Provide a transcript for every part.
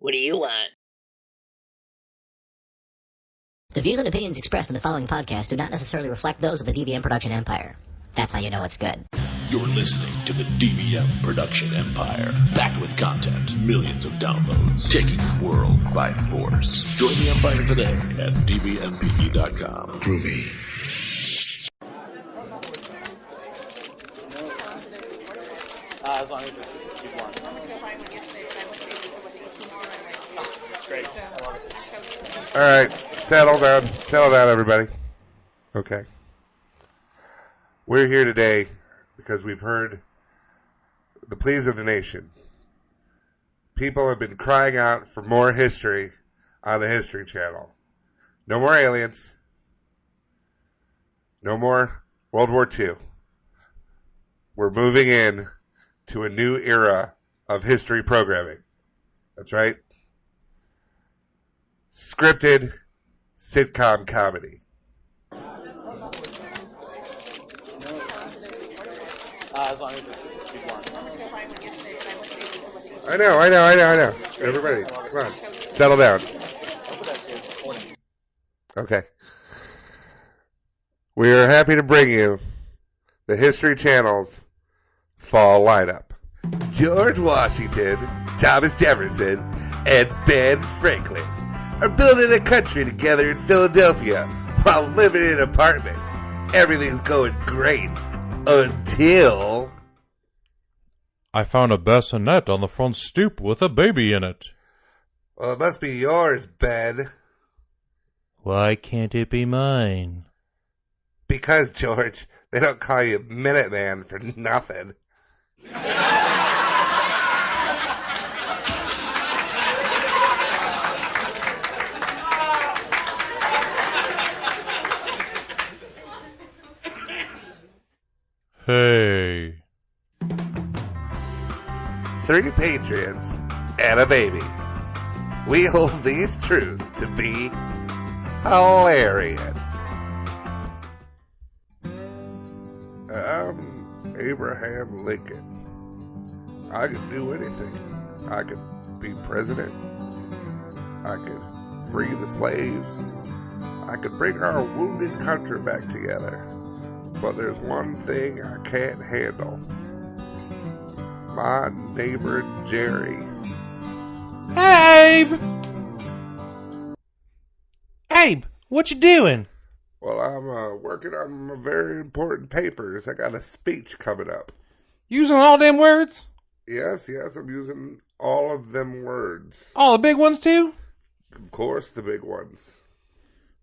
What do you want? The views and opinions expressed in the following podcast do not necessarily reflect those of the DVM production empire. That's how you know it's good. You're listening to the DVM production empire. Packed with content, millions of downloads, taking the world by force. Join the empire today at dvmpe.com. Groovy. As long as it's warm. Great. I love it. All right, settle down, everybody. Okay. We're here today because we've heard the pleas of the nation. People have been crying out for more history on the History Channel. No more aliens. No more World War II. We're moving in to a new era of history programming. That's right. Scripted sitcom comedy. As long as it's warm. I know. Everybody, come on. Settle down. Okay. We are happy to bring you the History Channel's fall lineup. George Washington, Thomas Jefferson, and Ben Franklin are building a country together in Philadelphia while living in an apartment. Everything's going great until... I found a bassinet on the front stoop with a baby in it. Well, it must be yours, Ben. Why can't it be mine? Because, George, they don't call you Minuteman for nothing. Hey. 3 patriots and a baby. We hold these truths to be hilarious. I'm Abraham Lincoln. I could do anything. I could be president. I could free the slaves. I could bring our wounded country back together. But there's one thing I can't handle. My neighbor Jerry. Hey, Abe! Abe, what you doing? Well, I'm working on my very important papers. I got a speech coming up. Using all them words? Yes, I'm using all of them words. All the big ones too? Of course, the big ones.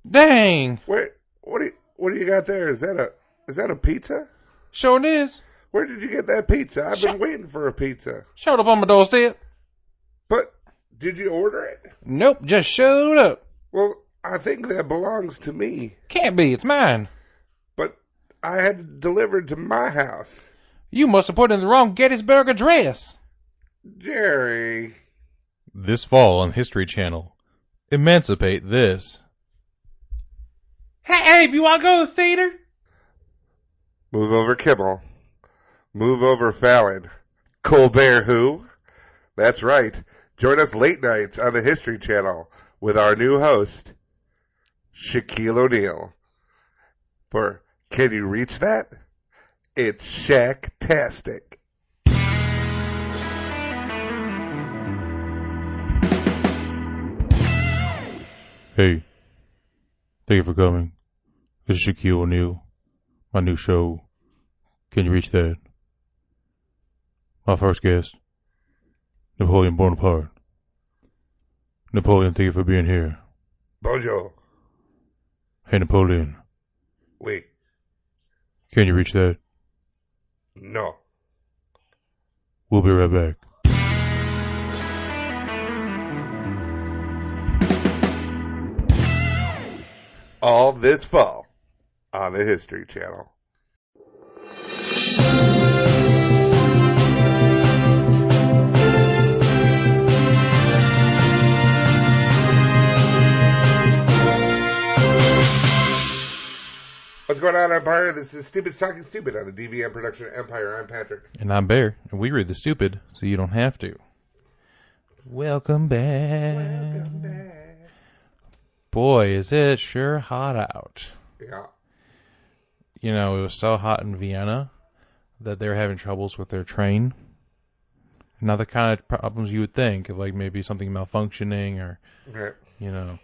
Dang. Wait, what do you got there? Is that a pizza? Sure it is. Where did you get that pizza? I've been waiting for a pizza. Showed up on my doorstep. But did you order it? Nope, just showed up. Well, I think that belongs to me. Can't be, it's mine. But I had it delivered to my house. You must have put in the wrong Gettysburg address. Jerry. This fall on History Channel. Emancipate this. Hey, Abe, you want to go to the theater? Move over Kimmel. Move over Fallon. Colbert who? That's right. Join us late nights on the History Channel with our new host, Shaquille O'Neal. For Can You Reach That? It's Shaq-tastic. Hey. Thank you for coming. This is Shaquille O'Neal. My new show. Can you reach that? My first guest, Napoleon Bonaparte. Napoleon, thank you for being here. Bonjour. Hey, Napoleon. Wait. Can you reach that? No. We'll be right back. All this fall on the History Channel. What's going on, Empire? This is Stupid Talking Stupid on the DVM Production Empire. I'm Patrick. And I'm Bear, and we read the stupid so you don't have to. Welcome back. Boy, is it sure hot out. Yeah. You know, it was so hot in Vienna that they were having troubles with their train. Not the kind of problems you would think of, like maybe something malfunctioning or, Right. you know.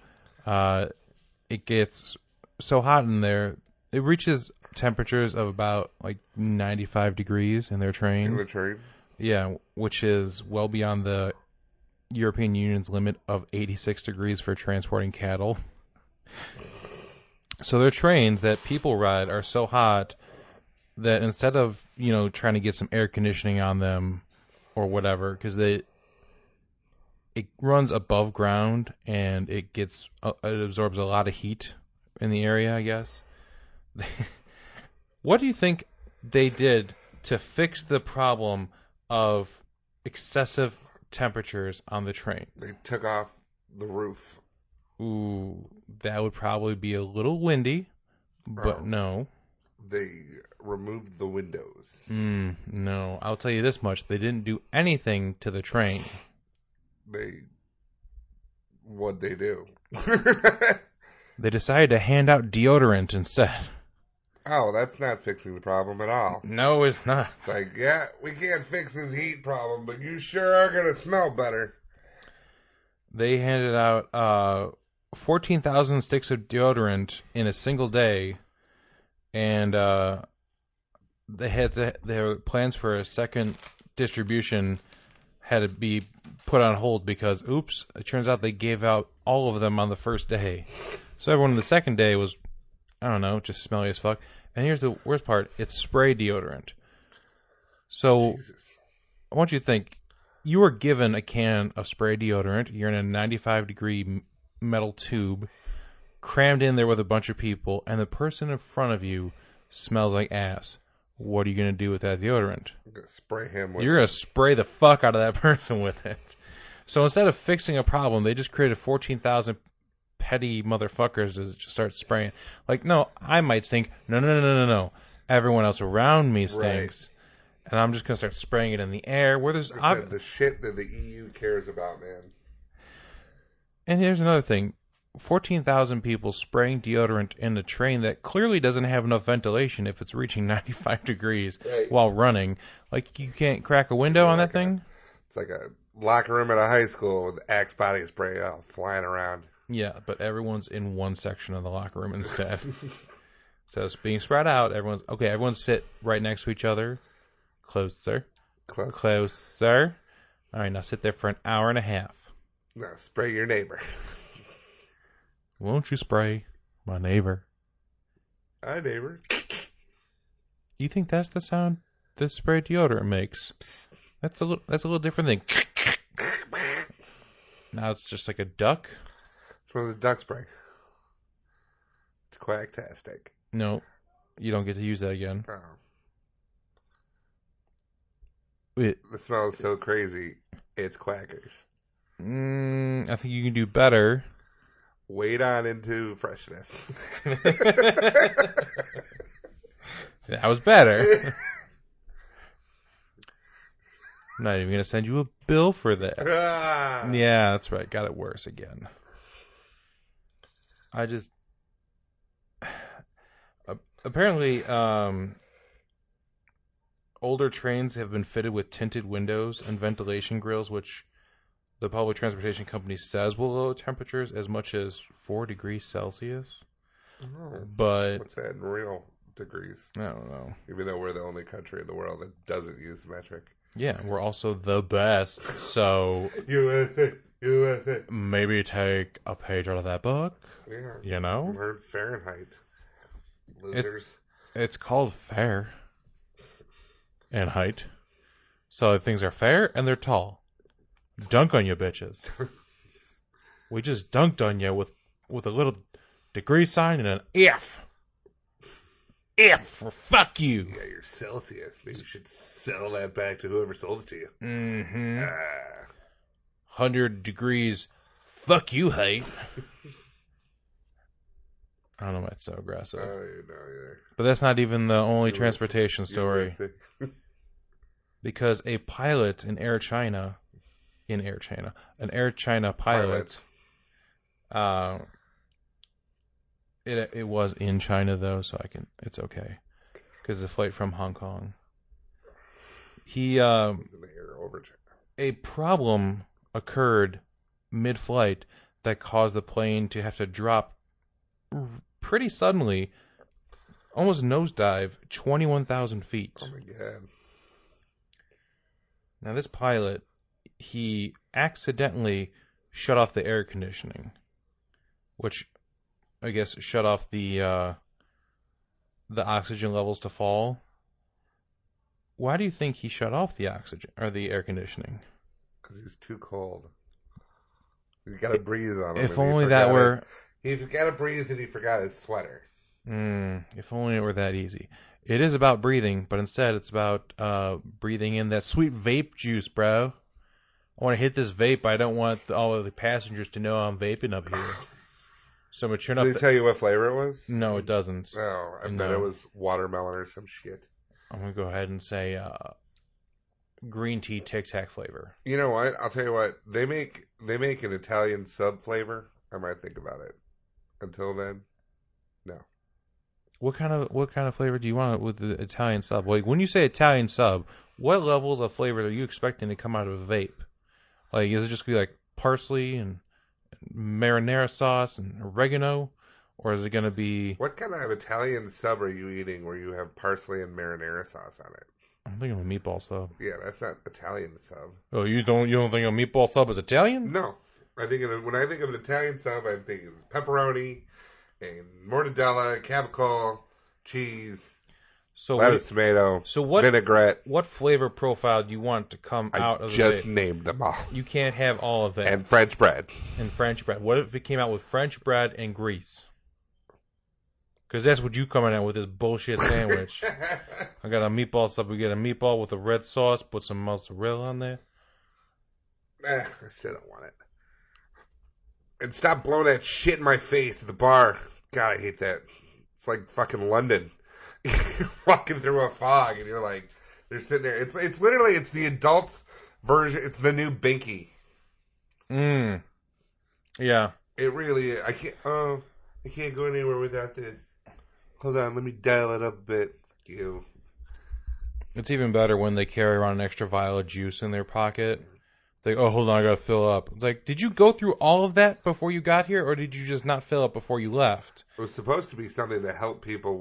It gets so hot in there, it reaches temperatures of about like 95 degrees in their train. In the train. Yeah, which is well beyond the European Union's limit of 86 degrees for transporting cattle. So their trains that people ride are so hot that instead of, you know, trying to get some air conditioning on them or whatever, because it runs above ground and it absorbs a lot of heat in the area, I guess. What do you think they did to fix the problem of excessive temperatures on the train? They took off the roof. Ooh, that would probably be a little windy, but no. They removed the windows. No. I'll tell you this much. They didn't do anything to the train. What'd they do? They decided to hand out deodorant instead. Oh, that's not fixing the problem at all. No, it's not. It's like, yeah, we can't fix this heat problem, but you sure are going to smell better. They handed out 14,000 sticks of deodorant in a single day, and their plans for a second distribution had to be put on hold because, oops, it turns out they gave out all of them on the first day. So everyone on the second day was, I don't know, just smelly as fuck. And here's the worst part. It's spray deodorant. So Jesus. I want you to think, you were given a can of spray deodorant. You're in a 95-degree metal tube, crammed in there with a bunch of people, and the person in front of you smells like ass. What are you going to do with that deodorant? I'm going to spray him with You're going to spray the fuck out of that person with it. So instead of fixing a problem, they just created 14,000 petty motherfuckers to just start spraying. Like, no, I might stink. No. Everyone else around me stinks. Right. And I'm just going to start spraying it in the air. Where there's the shit that the EU cares about, man. And here's another thing. 14,000 people spraying deodorant in a train that clearly doesn't have enough ventilation if it's reaching 95 degrees while running. Like, you can't crack a window on that thing? It's like a locker room at a high school with Axe body spray flying around. Yeah, but everyone's in one section of the locker room instead. So it's being spread out. Everyone sit right next to each other. Closer. Closer. All right, now sit there for an hour and a half. Now spray your neighbor. Won't you spray my neighbor? Hi, neighbor. You think that's the sound that spray deodorant makes? That's a little different thing. Now it's just like a duck. It's one of the duck spray. It's quacktastic. No, you don't get to use that again. Oh. The smell is so crazy, it's quackers. I think you can do better. Wade on into freshness. That was better. I'm not even going to send you a bill for that. Yeah, that's right. Got it worse again. Apparently, older trains have been fitted with tinted windows and ventilation grills, which the public transportation company says will lower temperatures as much as 4 degrees Celsius. Oh, but what's that in real degrees? I don't know. Even though we're the only country in the world that doesn't use the metric. Yeah, we're also the best. So USA. Maybe take a page out of that book. Yeah. You know? Learn Fahrenheit. Losers. It's called fair. And height. So things are fair and they're tall. Dunk on you, bitches. We just dunked on you with a little degree sign and an F. F for fuck you. Yeah, you're Celsius. Maybe you should sell that back to whoever sold it to you. 100 degrees. Fuck you, height. I don't know why it's so aggressive. But that's not even the only transportation story. Because a pilot in Air China in Air China. An Air China pilot. It was in China though, so it's okay because the flight from Hong Kong. A problem occurred mid-flight that caused the plane to have to drop pretty suddenly, almost nosedive, 21,000 feet. Oh my god! Now this pilot, he accidentally shut off the air conditioning, which I guess shut off the oxygen levels to fall. Why do you think he shut off the oxygen or the air conditioning? Because he was too cold. You got to breathe on him. If only that were. He got to breathe, and he forgot his sweater. If only it were that easy. It is about breathing, but instead it's about breathing in that sweet vape juice, bro. I want to hit this vape. I don't want all of the passengers to know I'm vaping up here. So I'm going to turn up. Did it tell you what flavor it was? No, it doesn't. No, I bet it was watermelon or some shit. I'm going to go ahead and say green tea Tic Tac flavor. You know what? I'll tell you what. They make an Italian sub flavor. I might think about it. Until then, no. What kind of flavor do you want with the Italian sub? Like when you say Italian sub, what levels of flavor are you expecting to come out of a vape? Like, is it just gonna be like parsley and marinara sauce and oregano, or is it gonna be? What kind of Italian sub are you eating where you have parsley and marinara sauce on it? I'm thinking of a meatball sub. Yeah, that's not Italian sub. Oh, you don't think a meatball sub is Italian? No, when I think of an Italian sub, I'm thinking of pepperoni and mortadella, capicola, cheese, lettuce, tomato, vinaigrette. What flavor profile do you want to come out of the just vape? named them all. You can't have all of that. And French bread. What if it came out with French bread and grease? Because that's what you coming out with, this bullshit sandwich. I got a meatball sub. We get a meatball with a red sauce. Put some mozzarella on there. I still don't want it. And stop blowing that shit in my face at the bar. God, I hate that. It's like fucking London. You're walking through a fog and you're like, they're sitting there. It's literally, it's the adults version. It's the new Binky. Yeah. It really is. I can't go anywhere without this. Hold on, let me dial it up a bit. Fuck you. It's even better when they carry around an extra vial of juice in their pocket. Like, oh, hold on, I gotta fill up. It's like, did you go through all of that before you got here, or did you just not fill up before you left? It was supposed to be something to help people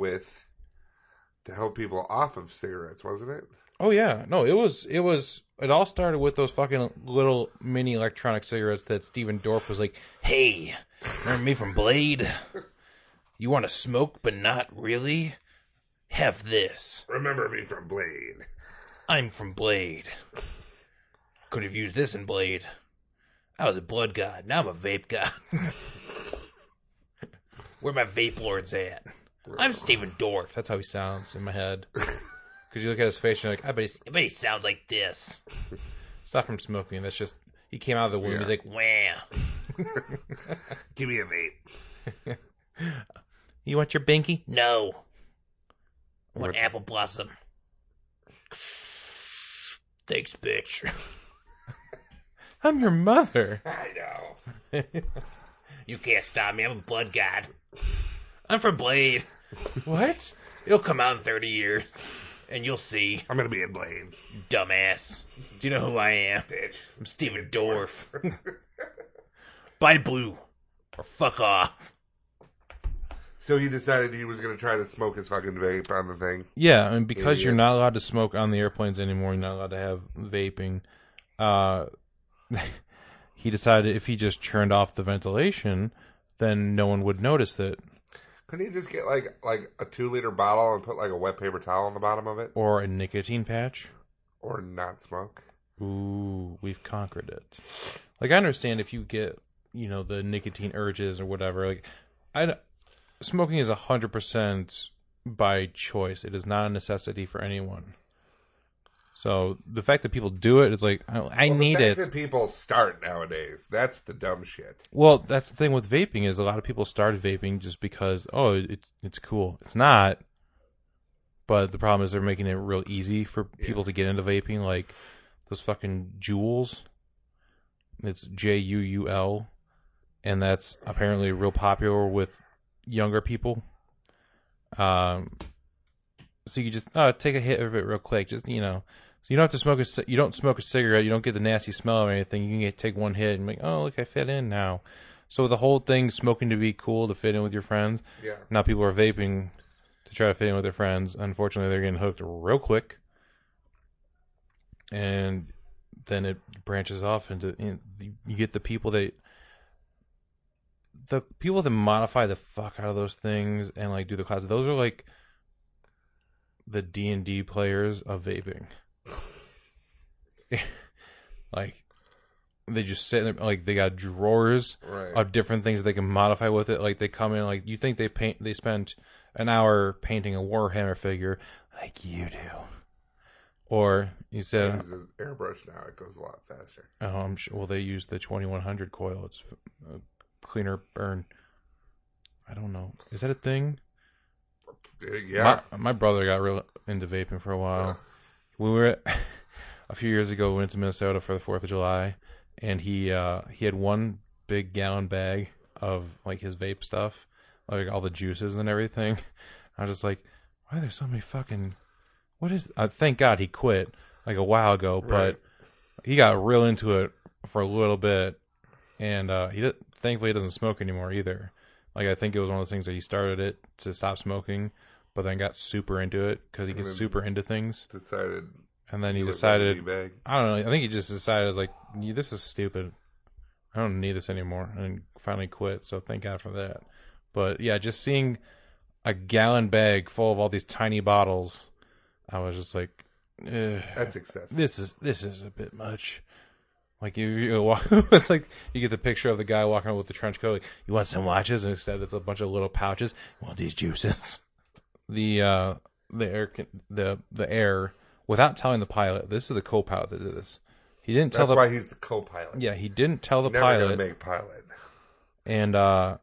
off of cigarettes, wasn't it? Oh yeah, no, it all started with those fucking little mini electronic cigarettes that Steven Dorff was like, hey, remember me from Blade? You want to smoke, but not really? Have this. Remember me from Blade. I'm from Blade. Could have used this in Blade. I was a blood god. Now I'm a vape god. Where my vape lords at? I'm Steven Dorff. That's how he sounds in my head. Because you look at his face and you're like, I bet he sounds like this. Stop from smoking. That's just, he came out of the womb. Yeah. He's like, wham. Give me a vape. You want your binky? No. I want apple blossom. Thanks, bitch. I'm your mother. I know. You can't stop me. I'm a blood god. I'm from Blade. What? It'll come out in 30 years, and you'll see. I'm going to be in Blade. Dumbass. Do you know who I am? Bitch. I'm Steven Dorff. Buy blue, or fuck off. So he decided he was going to try to smoke his fucking vape on the thing. Yeah, and because you're not allowed to smoke on the airplanes anymore, you're not allowed to have vaping. He decided if he just turned off the ventilation, then no one would notice it. Couldn't he just get like a 2-liter bottle and put like a wet paper towel on the bottom of it? Or a nicotine patch? Or not smoke? Ooh, we've conquered it. Like, I understand if you get, the nicotine urges or whatever. Like, smoking is 100% by choice. It is not a necessity for anyone. So the fact that people do it, it's like, I need it. The fact that people start nowadays, that's the dumb shit. Well, that's the thing with vaping is a lot of people start vaping just because, it's cool. It's not. But the problem is they're making it real easy for people to get into vaping. Like those fucking Juuls. It's JUUL, and that's apparently real popular with younger people. So you just take a hit of it real quick, just so you don't have to smoke you don't smoke a cigarette, you don't get the nasty smell or anything. You can take one hit and be like, oh look, I fit in now. So the whole thing, smoking to be cool, to fit in with your friends. Yeah. Now people are vaping to try to fit in with their friends. Unfortunately, they're getting hooked real quick, and then it branches off into you get the people that modify the fuck out of those things and like do the classes. Those are like the D&D players of vaping. Like they just sit there, like they got drawers of different things that they can modify with it. Like they come in, like you think they spent an hour painting a Warhammer figure, like you do. Or you said It uses airbrush now; it goes a lot faster. Oh, I'm sure. Well, they use the 2100 coil. It's a cleaner burn. I don't know. Is that a thing? Yeah. My brother got real into vaping for a while. We were a few years ago. We went to Minnesota for the 4th of July, and he had one big gallon bag of like his vape stuff, like all the juices and everything. I was just like, why are there so many fucking? What is? Thank God he quit like a while ago, but he got real into it for a little bit, and thankfully he doesn't smoke anymore either. Like I think it was one of those things that he started it to stop smoking, but then got super into it because he gets super into things. And then he decided, I don't know. I think he just decided, I was like, this is stupid. I don't need this anymore, and finally quit. So thank God for that. But yeah, just seeing a gallon bag full of all these tiny bottles, I was just like, that's excessive. This is a bit much. Like it's like you get the picture of the guy walking around with the trench coat. Like, you want some watches? And instead, it's a bunch of little pouches. You want these juices? The air, without telling the pilot. This is the co-pilot that did this. He didn't tell. That's why he's the co-pilot. Yeah, he didn't tell the Never pilot. Gonna make pilot. And the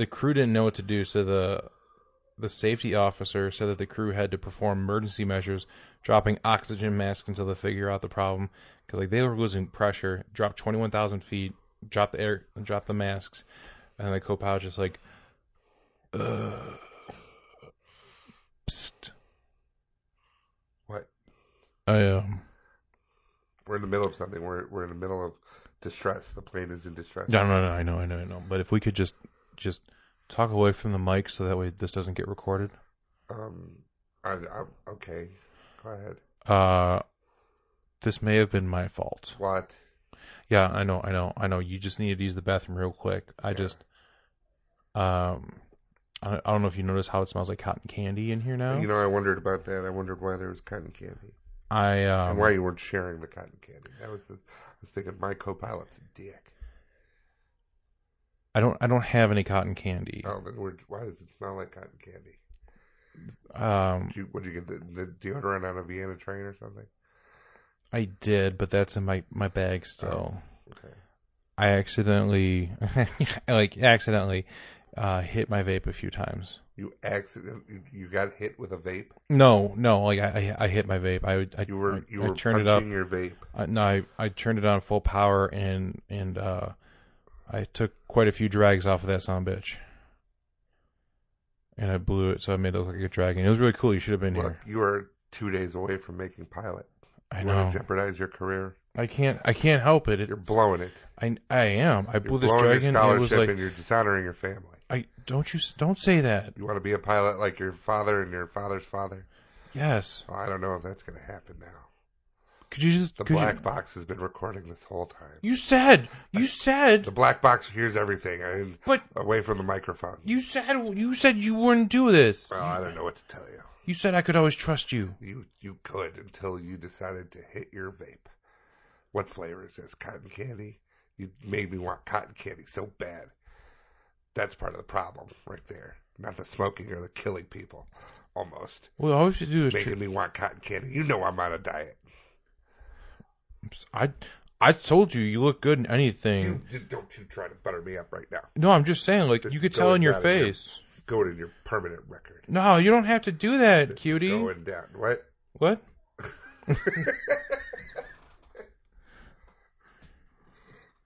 crew didn't know what to do, so the safety officer said that the crew had to perform emergency measures, dropping oxygen masks until they figure out the problem. Because like they were losing pressure, dropped 21,000 feet, dropped the air, and dropped the masks, and the co-pilot just like, psst. What? We're in the middle of something. We're in the middle of distress. The plane is in distress. No. I know. But if we could just talk away from the mic so that way this doesn't get recorded. Okay. Go ahead. This may have been my fault. What? Yeah, I know. You just needed to use the bathroom real quick. I don't know if you noticed how it smells like cotton candy in here now. I wondered about that. I wondered why there was cotton candy. And why you weren't sharing the cotton candy. I was thinking my co-pilot's a dick. I don't have any cotton candy. Oh, then why does it smell like cotton candy? Would you get the deodorant on a Vienna train or something? I did, but that's in my bag still. Oh, okay. I accidentally hit my vape a few times. You got hit with a vape? No, like I hit my vape. I turned it up. Your vape. No, I turned it on full power and I took quite a few drags off of that son of a bitch. And I blew it, so I made it look like a dragon. It was really cool. You should have been here. You are 2 days away from making pilot. I you know. Want to jeopardize your career? I can't help it. You're blowing it. I am. I blew this dragon. Your And it was like, and you're dishonoring your family. Don't say that. You want to be a pilot like your father and your father's father? Yes. Well, I don't know if that's going to happen now. Could you just... The black box has been recording this whole time. You said... The black box hears everything. But... Away from the microphone. You said you wouldn't do this. Well, I don't know what to tell you. You said I could always trust you. You could until you decided to hit your vape. What flavor is this? Cotton candy? You made me want cotton candy so bad. That's part of the problem right there. Not the smoking or the killing people. Almost. Well, all you should do is... Making me want cotton candy. You know I'm on a diet. I told you look good in anything. Don't you try to butter me up right now. No, I'm just saying, like, you could tell in your face. It's going in your permanent record. No, you don't have to do that, cutie. Going down. What? What?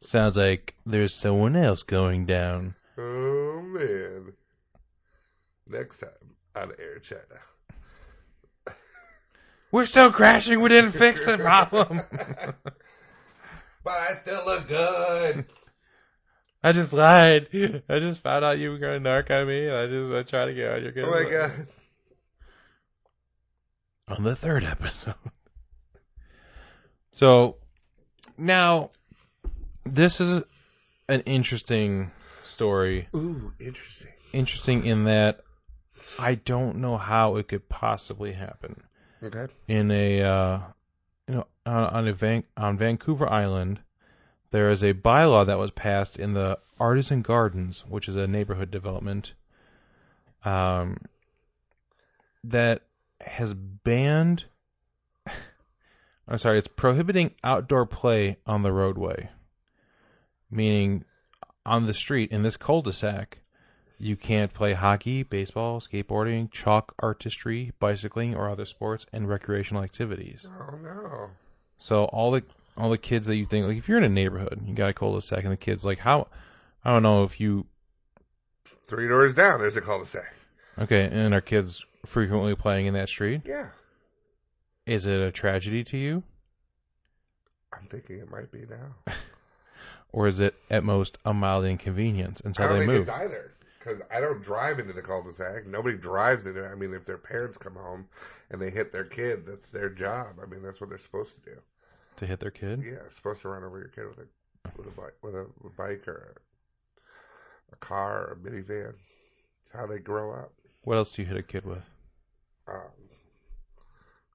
Sounds like there's someone else going down. Oh, man. Next time on Air China. We're still crashing. We didn't fix the problem. But I still look good. I just lied. I just found out you were going to narc on me. I tried to get on your good. Oh, my God. On the third episode. So, now, this is an interesting story. Ooh, interesting. Interesting in that I don't know how it could possibly happen. Okay. In on Vancouver Island, there is a bylaw that was passed in the Artisan Gardens, which is a neighborhood development, that has banned. I'm sorry, it's prohibiting outdoor play on the roadway. Meaning, on the street, in this cul-de-sac, you can't play hockey, baseball, skateboarding, chalk artistry, bicycling, or other sports and recreational activities. Oh, no. So all the kids that you think, like if you're in a neighborhood, you got a cul-de-sac, and the kids like, how, I don't know if you... 3 doors down, there's a cul-de-sac. Okay, and are kids frequently playing in that street? Yeah. Is it a tragedy to you? I'm thinking it might be now. Or is it at most a mild inconvenience until I don't they think move? it's either. Because I don't drive into the cul-de-sac. Nobody drives into it. I mean, if their parents come home and they hit their kid, that's their job. I mean, that's what they're supposed to do. To hit their kid? Yeah, supposed to run over your kid with a bike or a car or a minivan. It's how they grow up. What else do you hit a kid with?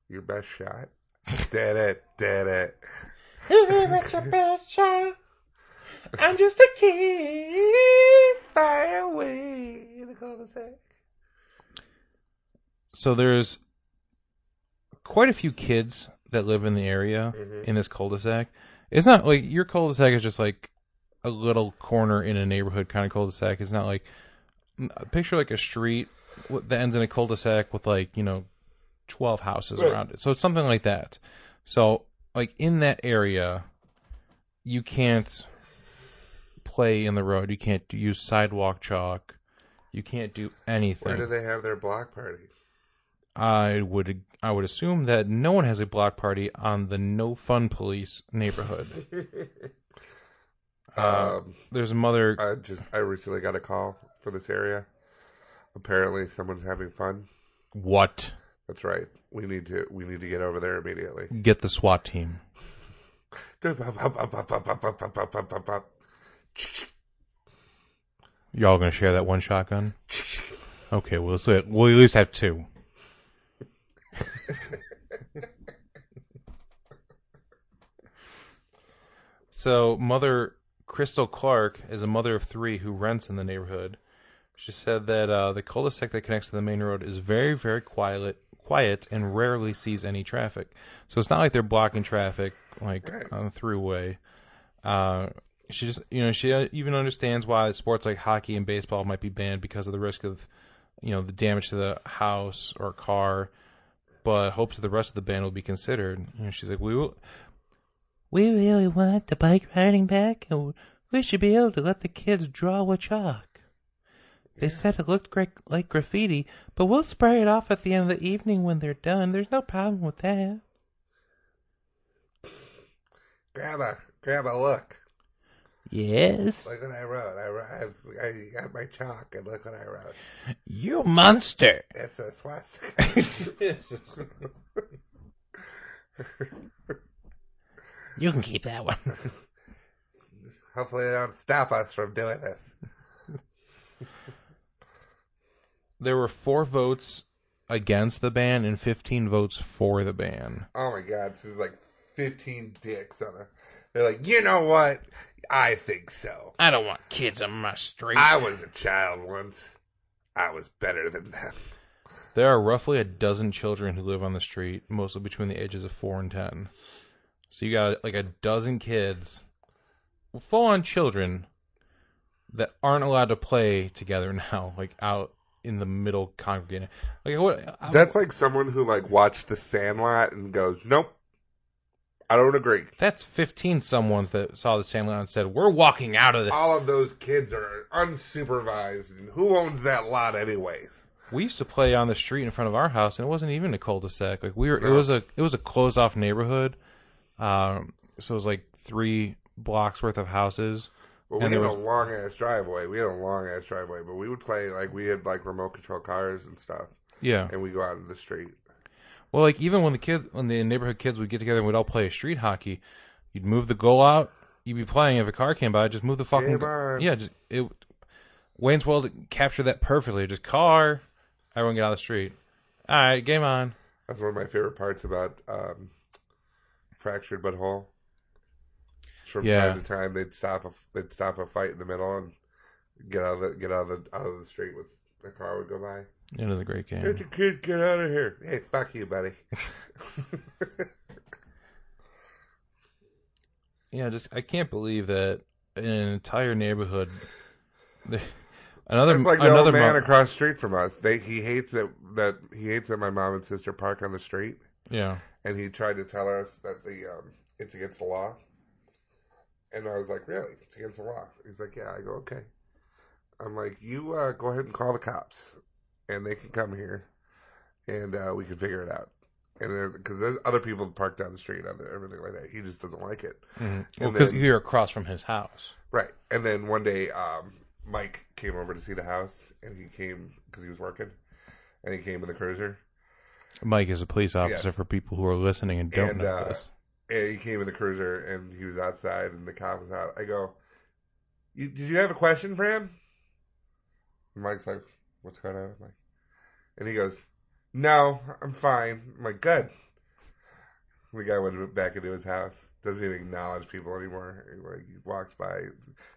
Your best shot. Dead it. What's your best shot? I'm just a kid. Fire away in the cul-de-sac. So there's quite a few kids that live in the area in this cul-de-sac. It's not like your cul-de-sac is just like a little corner in a neighborhood kind of cul-de-sac. It's not like, picture like a street that ends in a cul-de-sac with 12 houses around it. So it's something like that. So like in that area, you can't play in the road. You can't use sidewalk chalk. You can't do anything. Where do they have their block party? I would assume that no one has a block party on the No Fun Police neighborhood. There's a mother. I recently got a call for this area. Apparently, someone's having fun. What? That's right. We need to get over there immediately. Get the SWAT team. Y'all gonna share that one shotgun? Okay, we'll at least have 2. So, Mother Crystal Clark is a mother of 3 who rents in the neighborhood. She said that the cul-de-sac that connects to the main road is very, very quiet and rarely sees any traffic. So it's not like they're blocking traffic on the throughway. She just, she even understands why sports like hockey and baseball might be banned because of the risk of, the damage to the house or car, but hopes that the rest of the ban will be considered. She's like, we really want the bike riding back, and we should be able to let the kids draw with chalk. They said it looked like graffiti, but we'll spray it off at the end of the evening when they're done. There's no problem with that. Grab a look. Yes. Look what I wrote. I got my chalk, and look what I wrote. You monster. It's a swastika. You can keep that one. Hopefully they don't stop us from doing this. There were 4 votes against the ban and 15 votes for the ban. Oh my God, so there's like 15 dicks on it. They're like, you know what? I think so. I don't want kids on my street. I was a child once. I was better than them. There are roughly a dozen children who live on the street, mostly between the ages of 4 and 10. So you got like a dozen kids, full-on children, that aren't allowed to play together now, like out in the middle congregating. Like what? That's like someone who like watched The Sandlot and goes, nope, I don't agree. That's 15 someones that saw the Sandlot and said, we're walking out of this. All of those kids are unsupervised, and who owns that lot anyways? We used to play on the street in front of our house, and it wasn't even a cul-de-sac. Like No. it was a closed-off neighborhood. So it was like 3 blocks worth of houses. Well, we had a long-ass driveway. But we would play, like, we had, like, remote control cars and stuff. Yeah. And we go out in the street. Well, like, even when the neighborhood kids would get together and we'd all play street hockey, you'd move the goal out, you'd be playing. If a car came by, just move the fucking goal. Yeah, Wayne's World captured that perfectly. Just car, everyone get out of the street. All right, game on. That's one of my favorite parts about Fractured But Whole. From time to time, they'd stop a fight in the middle and get out of the street with the car would go by. It was a great game. Get your kid, get out of here! Hey, fuck you, buddy. Yeah, I can't believe that in an entire neighborhood. Another old man across the street from us. He hates that my mom and sister park on the street. Yeah, and he tried to tell us that it's against the law. And I was like, really? It's against the law? He's like, yeah. I go, okay. I'm like, you go ahead and call the cops, and they can come here, and we can figure it out. And because there's other people parked down the street, everything like that. He just doesn't like it. Mm-hmm. Well, because you're across from his house, right? And then one day, Mike came over to see the house, and he came because he was working, and he came in the cruiser. Mike is a police officer for people who are listening and don't know this. And he came in the cruiser, and he was outside, and the cop was out. I go, did you have a question for him? And Mike's like, what's going on? I'm like, and he goes, no, I'm fine. I'm like, good. The guy went back into his house. Doesn't even acknowledge people anymore. He walks by.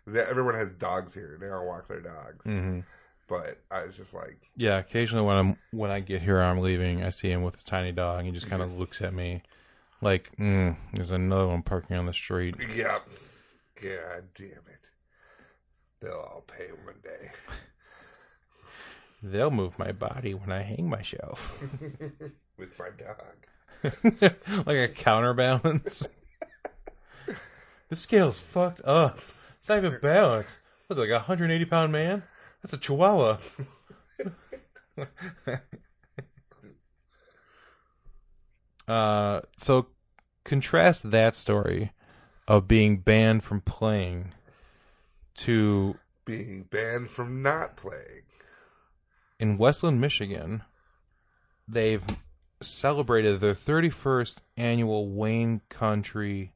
Everyone has dogs here. They all walk their dogs. Mm-hmm. But I was just like, yeah. Occasionally, when I get here, I'm leaving. I see him with his tiny dog. And he just kind of looks at me. Like, there's another one parking on the street. Yep. God damn it. They'll all pay one day. They'll move my body when I hang myself. With my dog. Like a counterbalance. The scale's fucked up. It's not even balanced. What's it, like a 180-pound man? That's a chihuahua. So contrast that story of being banned from playing to being banned from not playing. In Westland, Michigan, they've celebrated their 31st annual Wayne County.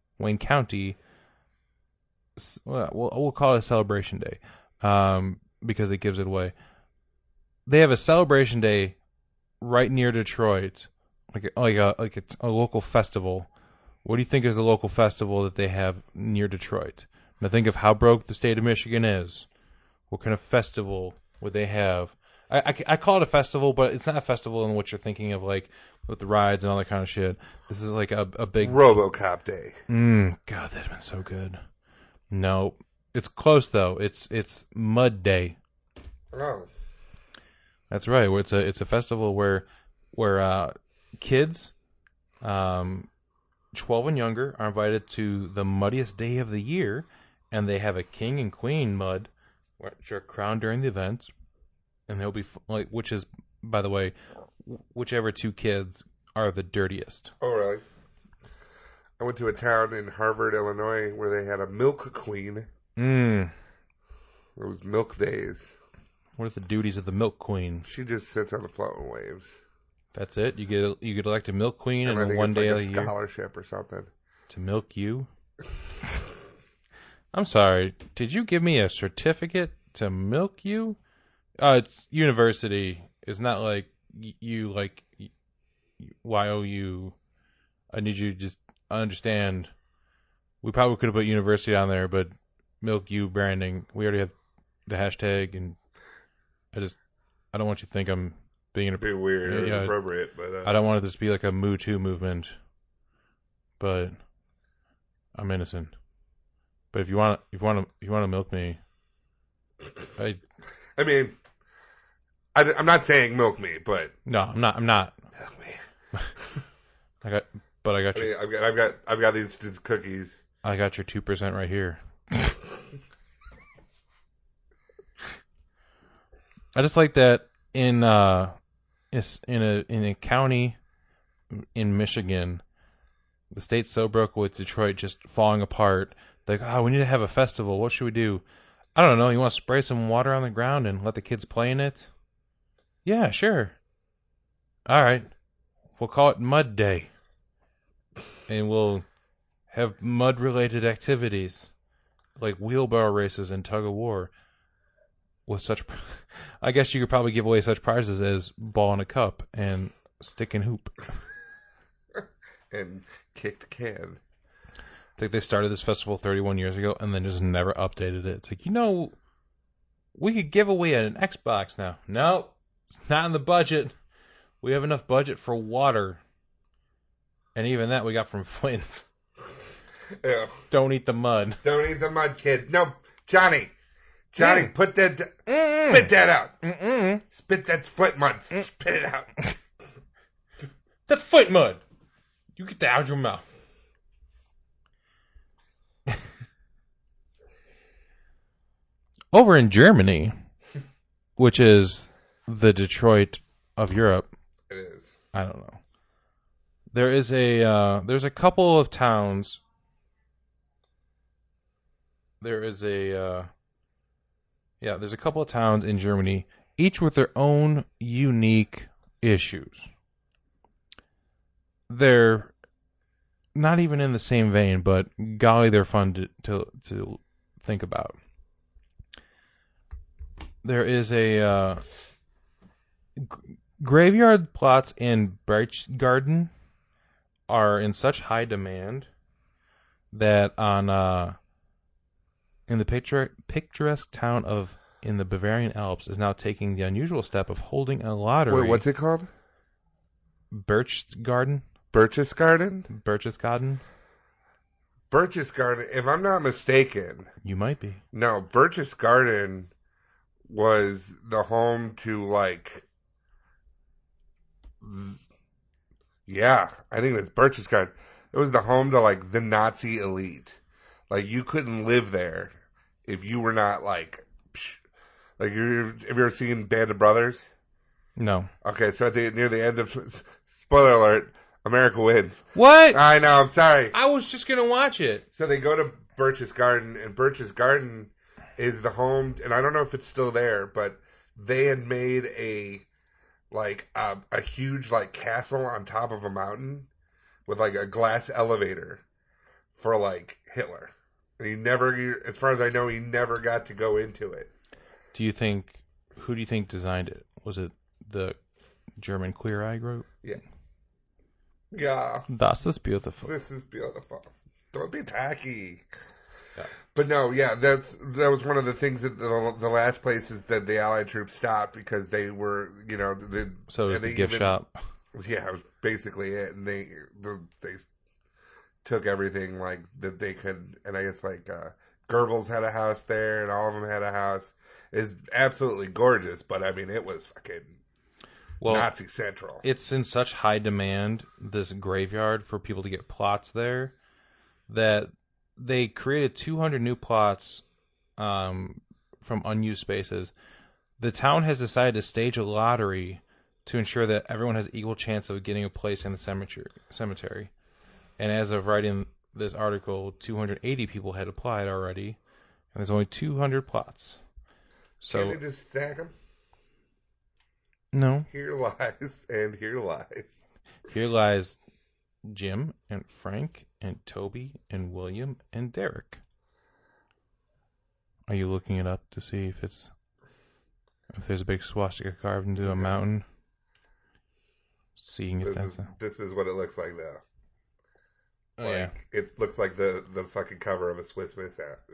Well, we'll call it a celebration day, because it gives it away. They have a celebration day right near Detroit. Like it's a local festival. What do you think is the local festival that they have near Detroit? Now think of how broke the state of Michigan is. What kind of festival would they have? I call it a festival, but it's not a festival in what you're thinking of, like with the rides and all that kind of shit. This is like a big RoboCop day. God, that'd been so good. No, it's close though. It's Mud Day. Oh, that's right. It's a festival where kids, 12 and younger, are invited to the muddiest day of the year, and they have a king and queen mud, which are crowned during the event, and they'll be which is, by the way, whichever 2 kids are the dirtiest. Oh, really? I went to a town in Harvard, Illinois, where they had a milk queen. It was milk days. What are the duties of the milk queen? She just sits on the floating waves. That's it. You get elected milk queen, and one day of the year, scholarship or something to milk you. I'm sorry. Did you give me a certificate to milk you? It's university. It's not like you like YOU. I need you to just understand. We probably could have put university on there, but milk you branding. We already have the hashtag, and I don't want you to think I'm being weird or inappropriate, but I don't want this to be like a Moo Too movement. But I'm innocent. But if you want to milk me, I mean, I'm not saying milk me, but no, I'm not. Milk me. But But I got I your mean, I've got these cookies. I got your 2% right here. I just like that in a county in Michigan, the state's so broke with Detroit just falling apart. Like, we need to have a festival. What should we do? I don't know. You want to spray some water on the ground and let the kids play in it? Yeah, sure. All right. We'll call it Mud Day. And we'll have mud-related activities like wheelbarrow races and tug-of-war. With such, I guess you could probably give away such prizes as ball in a cup and stick and hoop. And kicked can. It's like they started this festival 31 years ago and then just never updated it. It's like, we could give away an Xbox now. No, it's not in the budget. We have enough budget for water. And even that we got from Flint. Yeah. Don't eat the mud. Don't eat the mud, kid. No, Johnny, put that, spit that out. Spit that Flint mud. Spit it out. That's Flint mud. You get that out of your mouth. Over in Germany, which is the Detroit of Europe. It is. I don't know. There's a couple of towns. There's a couple of towns in Germany, each with their own unique issues. They're not even in the same vein, but golly, they're fun to think about. There is a graveyard plots in Berchtesgaden are in such high demand that in the picturesque town of in the Bavarian Alps is now taking the unusual step of holding a lottery. Wait, what's it called? Berchtesgaden. Berchtesgaden? Berchtesgaden. Berchtesgaden, if I'm not mistaken. You might be. No, Berchtesgaden was the home to, like... Yeah, I think it's Berchtesgaden. It was the home to, like, the Nazi elite. Like, you couldn't live there if you were not, like... Like, have you ever seen Band of Brothers? No. Okay, so near the end of... Spoiler alert, America wins. What? I know, I'm sorry. I was just going to watch it. So they go to Berchtesgaden, and Berchtesgaden is the home, and I don't know if it's still there, but they had made a huge, like, castle on top of a mountain with, like, a glass elevator for, like, Hitler. And he never, as far as I know, he never got to go into it. Who do you think designed it? Was it the German Queer Eye group? Yeah. Yeah. Das ist beautiful. This is beautiful. Don't be tacky. Yeah. But no, yeah, that was one of the things that the last places that the Allied troops stopped because they were, So it was the gift shop. Yeah, it was basically it, and they took everything like that they could, and I guess like Goebbels had a house there, and all of them had a house. It's absolutely gorgeous, but I mean, it was fucking Nazi Central. It's in such high demand, this graveyard, for people to get plots there, that they created 200 new plots from unused spaces. The town has decided to stage a lottery to ensure that everyone has equal chance of getting a place in the cemetery. And as of writing this article, 280 people had applied already, and there's only 200 plots. So Can't they just stack them? No. Here lies, and here lies. Here lies Jim and Frank and Toby and William and Derek. Are you looking it up to see if there's a big swastika carved into a mountain? Seeing if this is what it looks like though. Oh, like, yeah. It looks like the fucking cover of a Swiss Miss hat. So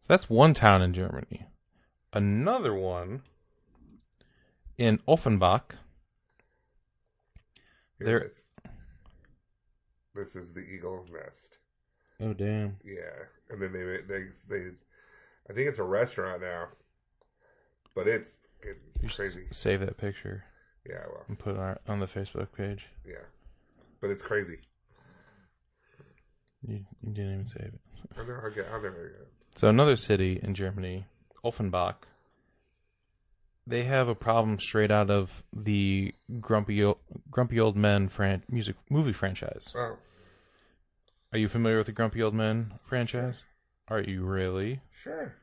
that's one town in Germany. Another one in Offenbach. Here it is. This is the Eagle's Nest. Oh damn! Yeah, and then they I think it's a restaurant now, but it's crazy. Save that picture. Yeah, I will. And put it on the Facebook page. Yeah. But it's crazy. You didn't even save it. I'll never get it. So another city in Germany, Offenbach, they have a problem straight out of the Grumpy Old Men movie franchise. Oh. Are you familiar with the Grumpy Old Men franchise? Sure. Are you really? Sure.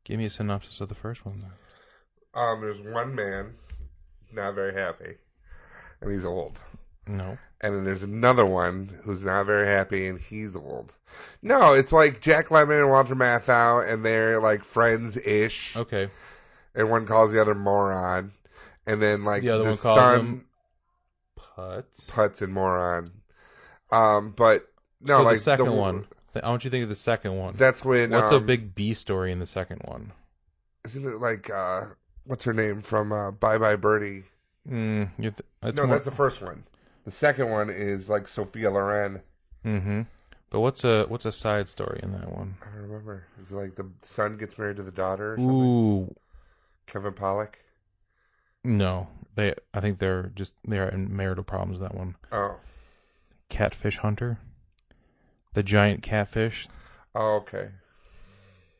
Give me a synopsis of the first one, then. There's one man, not very happy, and he's old. No. And then there's another one who's not very happy, and he's old. No, it's like Jack Lemmon and Walter Matthau, and they're like friends-ish. Okay. And one calls the other moron. And then like the other one son, calls him Putz. Putz and moron. But no, so like the second one. I want you to think of the second one. That's when. What's a big B story in the second one? Isn't it like what's her name from Bye Bye Birdie? That's the first one. The second one is like Sophia Loren. Mm-hmm. But what's a side story in that one? I don't remember. Is it like the son gets married to the daughter or something? Ooh. Kevin Pollak? No. I think they are in marital problems, that one. Oh. Catfish Hunter. The giant catfish. Oh, okay.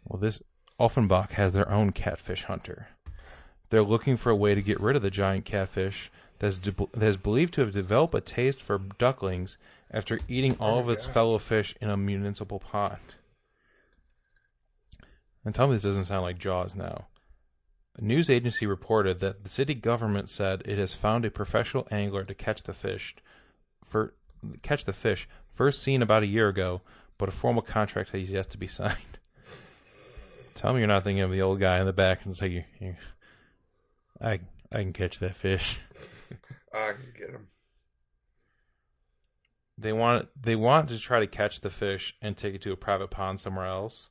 Well, this Offenbach has their own catfish hunter. They're looking for a way to get rid of the giant catfish that is believed to have developed a taste for ducklings after eating all of its fellow fish in a municipal pond. And tell me this doesn't sound like Jaws now. A news agency reported that the city government said it has found a professional angler to catch the fish, first seen about a year ago, but a formal contract has yet to be signed. Tell me you're not thinking of the old guy in the back and say, I can catch that fish. I can get him. They want to try to catch the fish and take it to a private pond somewhere else.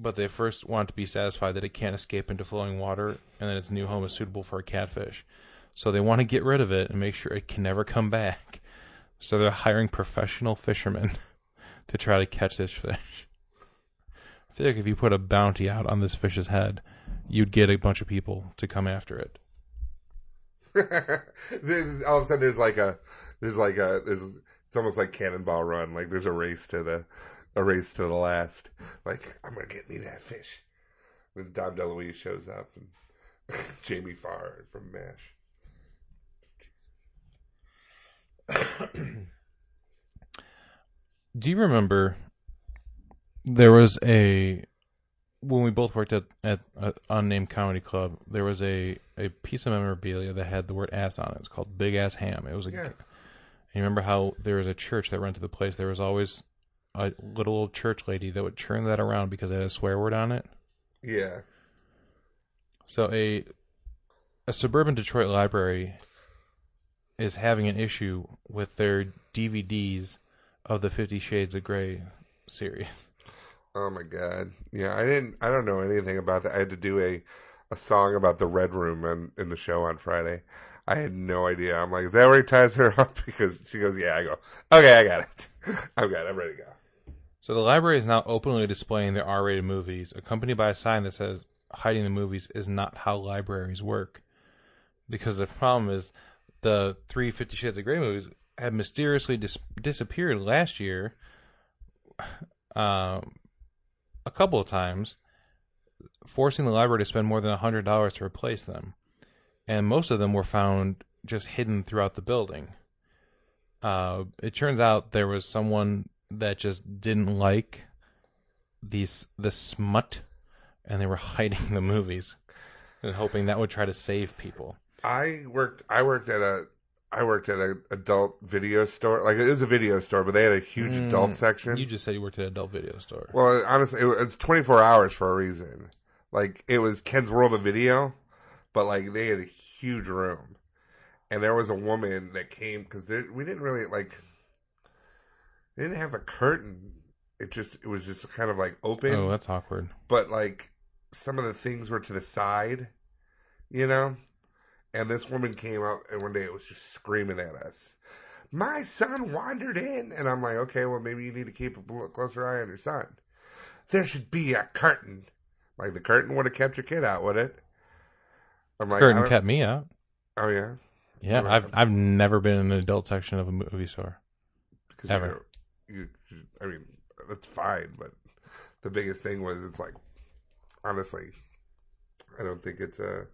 But they first want to be satisfied that it can't escape into flowing water and that its new home is suitable for a catfish. So they want to get rid of it and make sure it can never come back. So they're hiring professional fishermen to try to catch this fish. I feel like if you put a bounty out on this fish's head, you'd get a bunch of people to come after it. Then all of a sudden it's almost like Cannonball Run. Like there's a race to the last. Like, I'm gonna get me that fish. Then Dom DeLuise shows up and Jamie Farr from MASH. Do you remember there was when we both worked at an unnamed comedy club, there was a piece of memorabilia that had the word ass on it. It was called Big Ass Ham. It was and you remember how there was a church that rented the place? There was always a little old church lady that would turn that around because it had a swear word on it. Yeah. So a suburban Detroit library is having an issue with their DVDs of the 50 Shades of Grey series. Oh my God. Yeah, I don't know anything about that. I had to do a song about the Red Room in the show on Friday. I had no idea. I'm like, is that where he ties her up? Because she goes, yeah. I go, okay, I got it. I'm ready to go. So the library is now openly displaying their R-rated movies, accompanied by a sign that says hiding the movies is not how libraries work. Because the problem is the 3 50 Shades of Grey movies had mysteriously disappeared last year a couple of times, forcing the library to spend more than $100 to replace them. And most of them were found just hidden throughout the building. It turns out there was someone that just didn't like the smut, and they were hiding the movies and hoping that would try to save people. I worked at a adult video store. Like, it was a video store, but they had a huge adult section. You just said you worked at an adult video store. Well, honestly, it's 24 hours for a reason. Like, it was Ken's World of Video, but like they had a huge room, and there was a woman that came because we didn't really they didn't have a curtain. It was just kind of like open. Oh, that's awkward. But like some of the things were to the side, you know. And this woman came up, and one day it was just screaming at us. My son wandered in. And I'm like, okay, well, maybe you need to keep a closer eye on your son. There should be a curtain. Like, the curtain would have kept your kid out, would it? I'm like, Curtain kept me out. Oh yeah. Yeah, I've never been in an adult section of a movie store. Because ever. I mean, that's fine, but the biggest thing was it's like, honestly, I don't think it's a.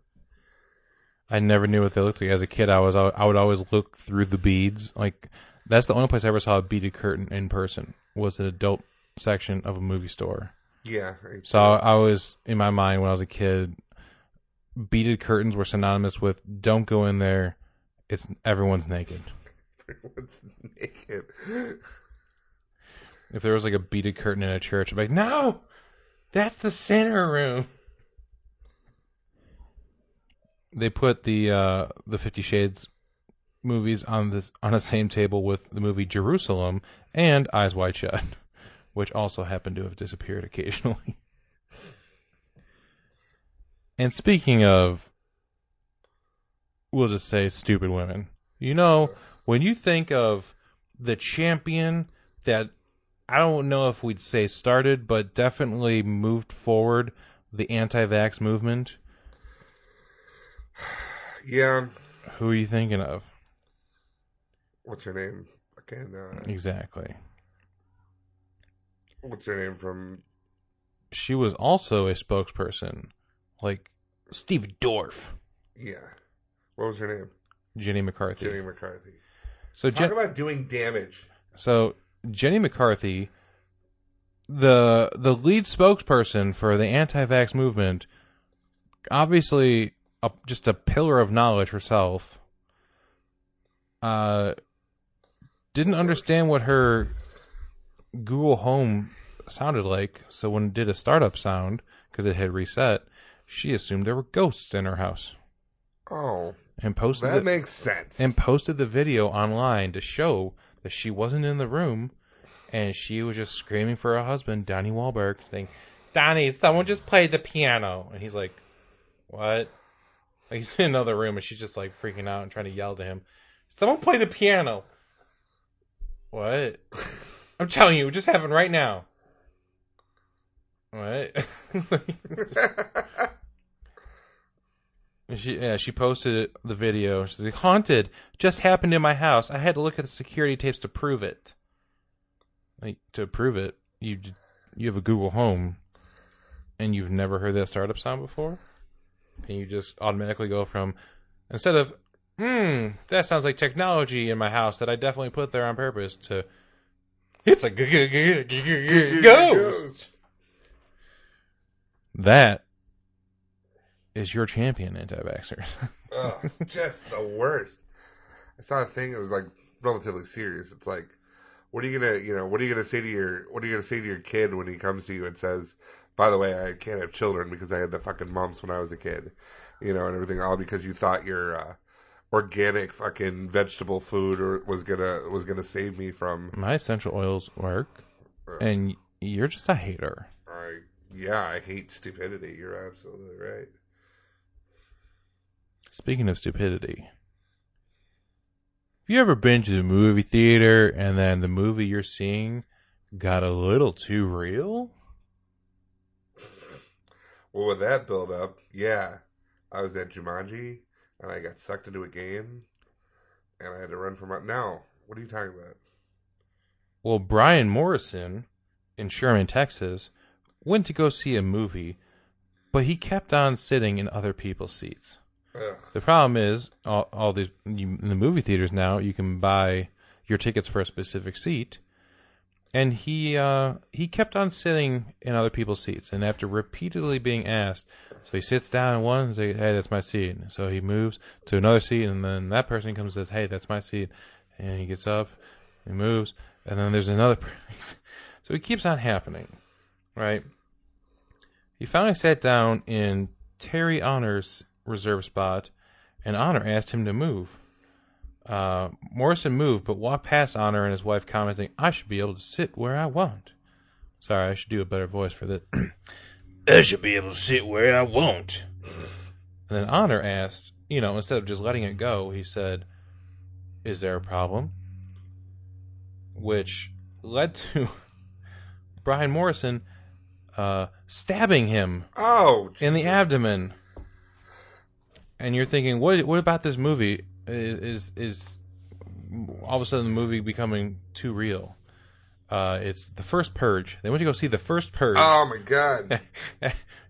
I never knew what they looked like as a kid. I would always look through the beads. Like that's the only place I ever saw a beaded curtain in person was an adult section of a movie store. Yeah. So I was in my mind when I was a kid. Beaded curtains were synonymous with don't go in there. Everyone's naked. Everyone's naked. If there was like a beaded curtain in a church, I'd be like, no, that's the center room. They put the 50 Shades movies on the same table with the movie Jerusalem and Eyes Wide Shut, which also happened to have disappeared occasionally. And speaking of, we'll just say stupid women. You know, when you think of the champion that I don't know if we'd say started, but definitely moved forward the anti-vax movement. Yeah. Who are you thinking of? What's her name? Again. Exactly. What's her name from? She was also a spokesperson, like Steve Dorff. Yeah. What was her name? Jenny McCarthy. Jenny McCarthy. So talk about doing damage. So Jenny McCarthy, the lead spokesperson for the anti-vax movement, obviously just a pillar of knowledge herself, didn't understand what her Google Home sounded like, so when it did a startup sound, because it had reset, she assumed there were ghosts in her house. Oh. And posted that makes sense. And posted the video online to show that she wasn't in the room, and she was just screaming for her husband, Donnie Wahlberg, saying, Donnie, someone just played the piano. And he's like, what? Like, he's in another room, and she's just like freaking out and trying to yell to him, someone play the piano. What? I'm telling you, it just happened right now. What? She posted the video. She's like, haunted. Just happened in my house. I had to look at the security tapes to prove it. Like, to prove it, you have a Google Home, and you've never heard that startup sound before? And you just automatically go from, instead of, that sounds like technology in my house that I definitely put there on purpose, to, it's a ghost. That is your champion, anti-vaxxers. Oh, it's just the worst. I saw a thing that was like relatively serious. It's like, what are you gonna say to your kid when he comes to you and says, by the way, I can't have children because I had the fucking mumps when I was a kid, and everything, all because you thought your organic fucking vegetable food was gonna save me from my essential oils work, and you're just a hater. Yeah, I hate stupidity. You're absolutely right. Speaking of stupidity, have you ever been to the movie theater and then the movie you're seeing got a little too real? Well, with that build up, yeah. I was at Jumanji and I got sucked into a game and I had to run from my... No, what are you talking about? Well, Brian Morrison in Sherman, Texas, went to go see a movie, but he kept on sitting in other people's seats. Ugh. The problem is, all these in the movie theaters now, you can buy your tickets for a specific seat, and he kept on sitting in other people's seats, and after repeatedly being asked, so he sits down in one and says, hey, that's my seat. So he moves to another seat, and then that person comes and says, hey, that's my seat, and he gets up, he moves, and then there's another person. So it keeps on happening, right? He finally sat down in Terry Honor's reserve spot, and Honor asked him to move. Morrison moved, but walked past Honor and his wife, commenting, I should be able to sit where I want. Sorry, I should do a better voice for that. I should be able to sit where I want. And then Honor asked, instead of just letting it go, he said, is there a problem? Which led to Brian Morrison stabbing him in the abdomen. and you're thinking, what about this movie is all of a sudden the movie becoming too real? It's the first Purge. They went to go see the first Purge. Oh my god!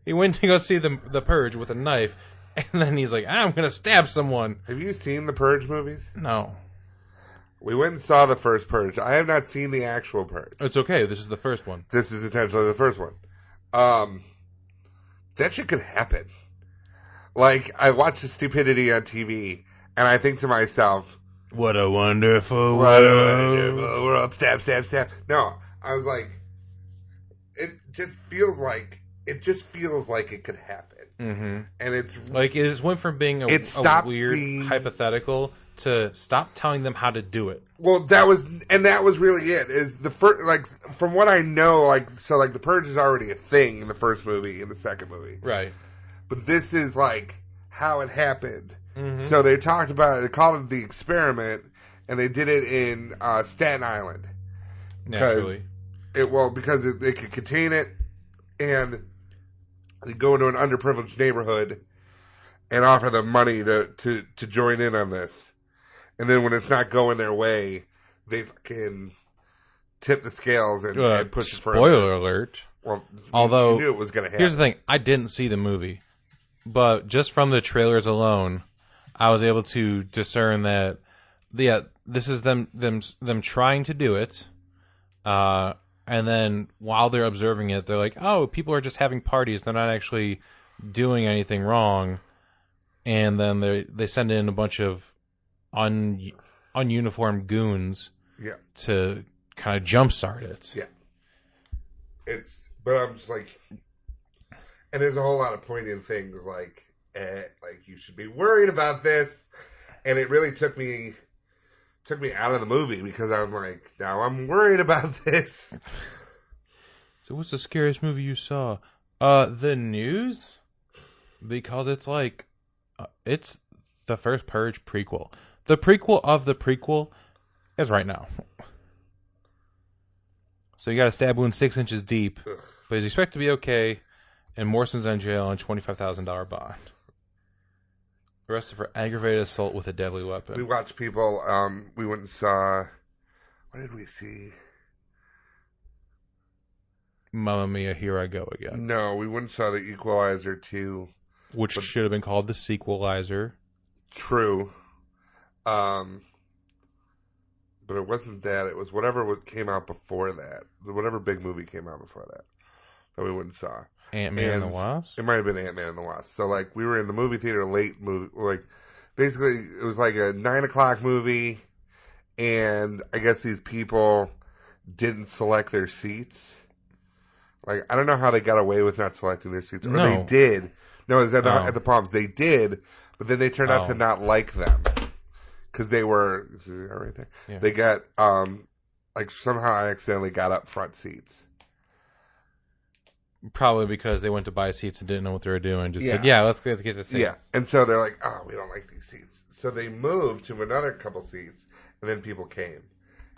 He went to go see the Purge with a knife, and then he's like, I'm gonna stab someone. Have you seen the Purge movies? No. We went and saw the first Purge. I have not seen the actual Purge. It's okay. This is the first one. This is intentionally the first one. That shit could happen. Like, I watch the stupidity on TV, and I think to myself, What a wonderful what a world. wonderful world. Stab, stab, stab. No, I was like, it just feels like it could happen. Mm-hmm. And it's Like, it just went from being a weird hypothetical to stop telling them how to do it. well, that was really it. Is the first, like, from what I know, like, so like the Purge is already a thing in the first movie, in the second movie, Right. but this is like how it happened. Mm-hmm. So they talked about it. They called it the experiment, and they did it in Staten Island. Naturally. Because it could contain it, and they go into an underprivileged neighborhood and offer them money to join in on this. And then when it's not going their way, they fucking tip the scales and push it further. Spoiler alert. Well, Although, you knew it was going to happen. Here's the thing. I didn't see the movie. But just from the trailers alone, I was able to discern that, this is them trying to do it. And then while they're observing it, they're like, oh, people are just having parties. They're not actually doing anything wrong. And then they send in a bunch of ununiformed goons to kind of jumpstart it. Yeah. But I'm just like, and there's a whole lot of poignant things like you should be worried about this. And it really took me out of the movie because I'm like, now I'm worried about this. So what's the scariest movie you saw? The News? Because it's like, it's the first Purge prequel. The prequel of the prequel is right now. So you got a stab wound 6 inches deep, but he's expected to be okay, and Morrison's in jail on $25,000 bond. Arrested for aggravated assault with a deadly weapon. We watched people, we went and saw, what did we see? Mamma Mia, Here I Go Again. No, we went and saw The Equalizer 2. Which should have been called The Sequelizer. True. But it wasn't that. It was whatever came out before that. Whatever big movie came out before that we went and saw. Ant-Man and the Wasp? It might have been Ant-Man and the Wasp. So, like, we were in the movie theater late movie. Like, basically, it was like a 9 o'clock movie, and I guess these people didn't select their seats. Like, I don't know how they got away with not selecting their seats. Or they did. No, it was at the Palms. They did, but then they turned out to not like them. Because they were, right there. Yeah. They got, like, somehow I accidentally got up front seats. Probably because they went to buy seats and didn't know what they were doing. Just said, let's get the seats. Yeah, and so they're like, oh, we don't like these seats. So they moved to another couple seats, and then people came.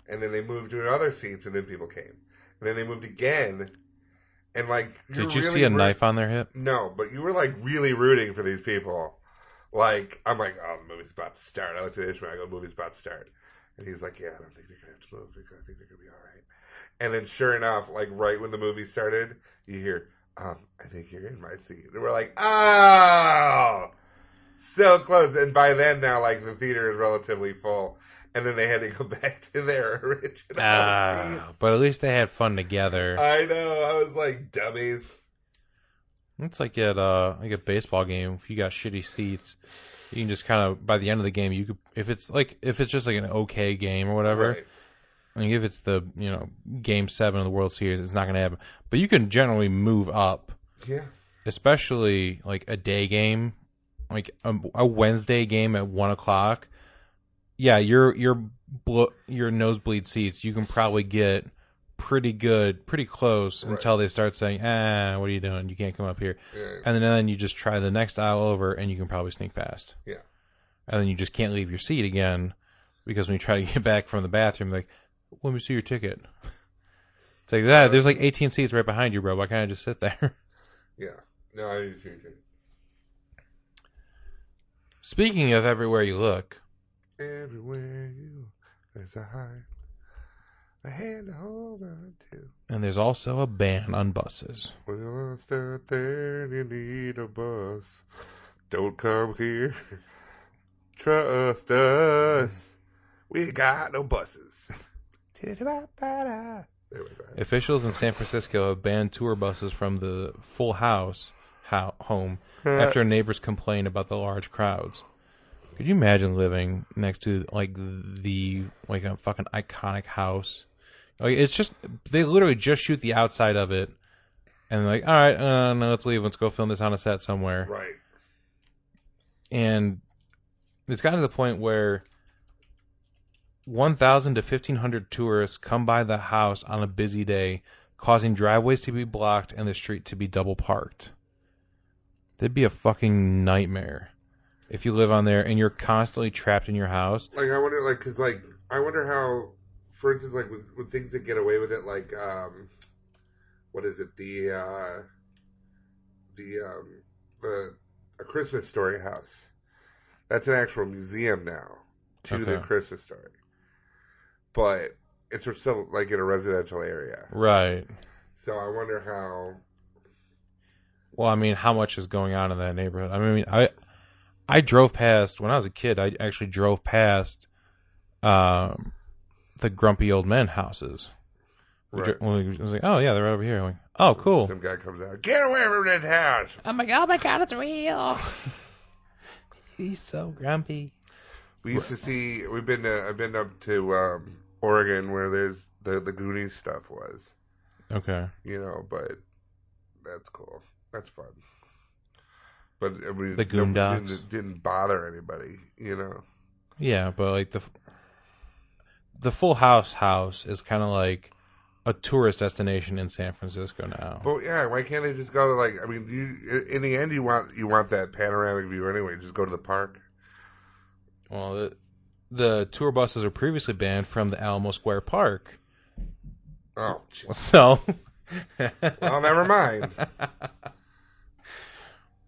And then they moved to other seats, and then people came. And then they moved again, and like... Did you see a knife on their hip? No, but you were like really rooting for these people. Like, I'm like, oh, the movie's about to start. I looked at Ishmael, I go, the movie's about to start. And he's like, yeah, I don't think they're going to have to move because I think they're going to be all right. And then sure enough, like right when the movie started, you hear, I think you're in my seat. And we're like, oh, so close. And by then now, like the theater is relatively full. And then they had to go back to their original seats. But at least they had fun together. I know. I was like, dummies. It's like at like a baseball game. If you got shitty seats, you can just kind of by the end of the game, you could if it's just like an okay game or whatever. Right. I mean, if it's the Game 7 of the World Series, it's not going to happen. But you can generally move up. Yeah. Especially like a day game, like a Wednesday game at 1 o'clock. Yeah, your nosebleed seats, you can probably get pretty close until they start saying, what are you doing? You can't come up here. Yeah. And then you just try the next aisle over and you can probably sneak past. Yeah. And then you just can't leave your seat again because when you try to get back from the bathroom, like, let me see your ticket. It's like that. There's like 18 seats right behind you, bro. Why can't I just sit there? Yeah. No, I do too. Speaking of everywhere you look, Everywhere you there's a heart, a hand to hold on to. and there's also a ban on buses. When you're out there and you need a bus, don't come here. Trust us. We ain't got no buses. There we go. Officials in San Francisco have banned tour buses from the Full House home after neighbors complained about the large crowds. Could you imagine living next to like a fucking iconic house? Like it's just they literally just shoot the outside of it, and they're like, all right, no, let's leave. Let's go film this on a set somewhere. Right. And it's gotten to the point where 1,000 to 1,500 tourists come by the house on a busy day, causing driveways to be blocked and the street to be double parked. That'd be a fucking nightmare if you live on there and you're constantly trapped in your house. Like, I wonder, like, because, like, I wonder how, for instance, like, with things that get away with it, like, what is it, A Christmas Story house. That's an actual museum now to the Christmas Story. But it's still, like, in a residential area. Right. So I wonder how... Well, I mean, how much is going on in that neighborhood? I mean, I drove past, when I was a kid, I actually drove past the grumpy old men houses. Right. I was like, oh, yeah, they're over here. I'm like, oh, cool. Some guy comes out, get away from this house! I'm like, oh my God, it's real. He's so grumpy. We used to see, I've been up to Oregon where there's the Goonies stuff was. Okay. You know, but that's cool. That's fun. But I mean, The Goondocks didn't bother anybody, you know. Yeah, but like the Full House is kind of like a tourist destination in San Francisco now. But yeah, why can't they just go to like? I mean, in the end, you want that panoramic view anyway. Just go to the park. Well, the tour buses are previously banned from the Alamo Square Park. Oh, so. Well, never mind.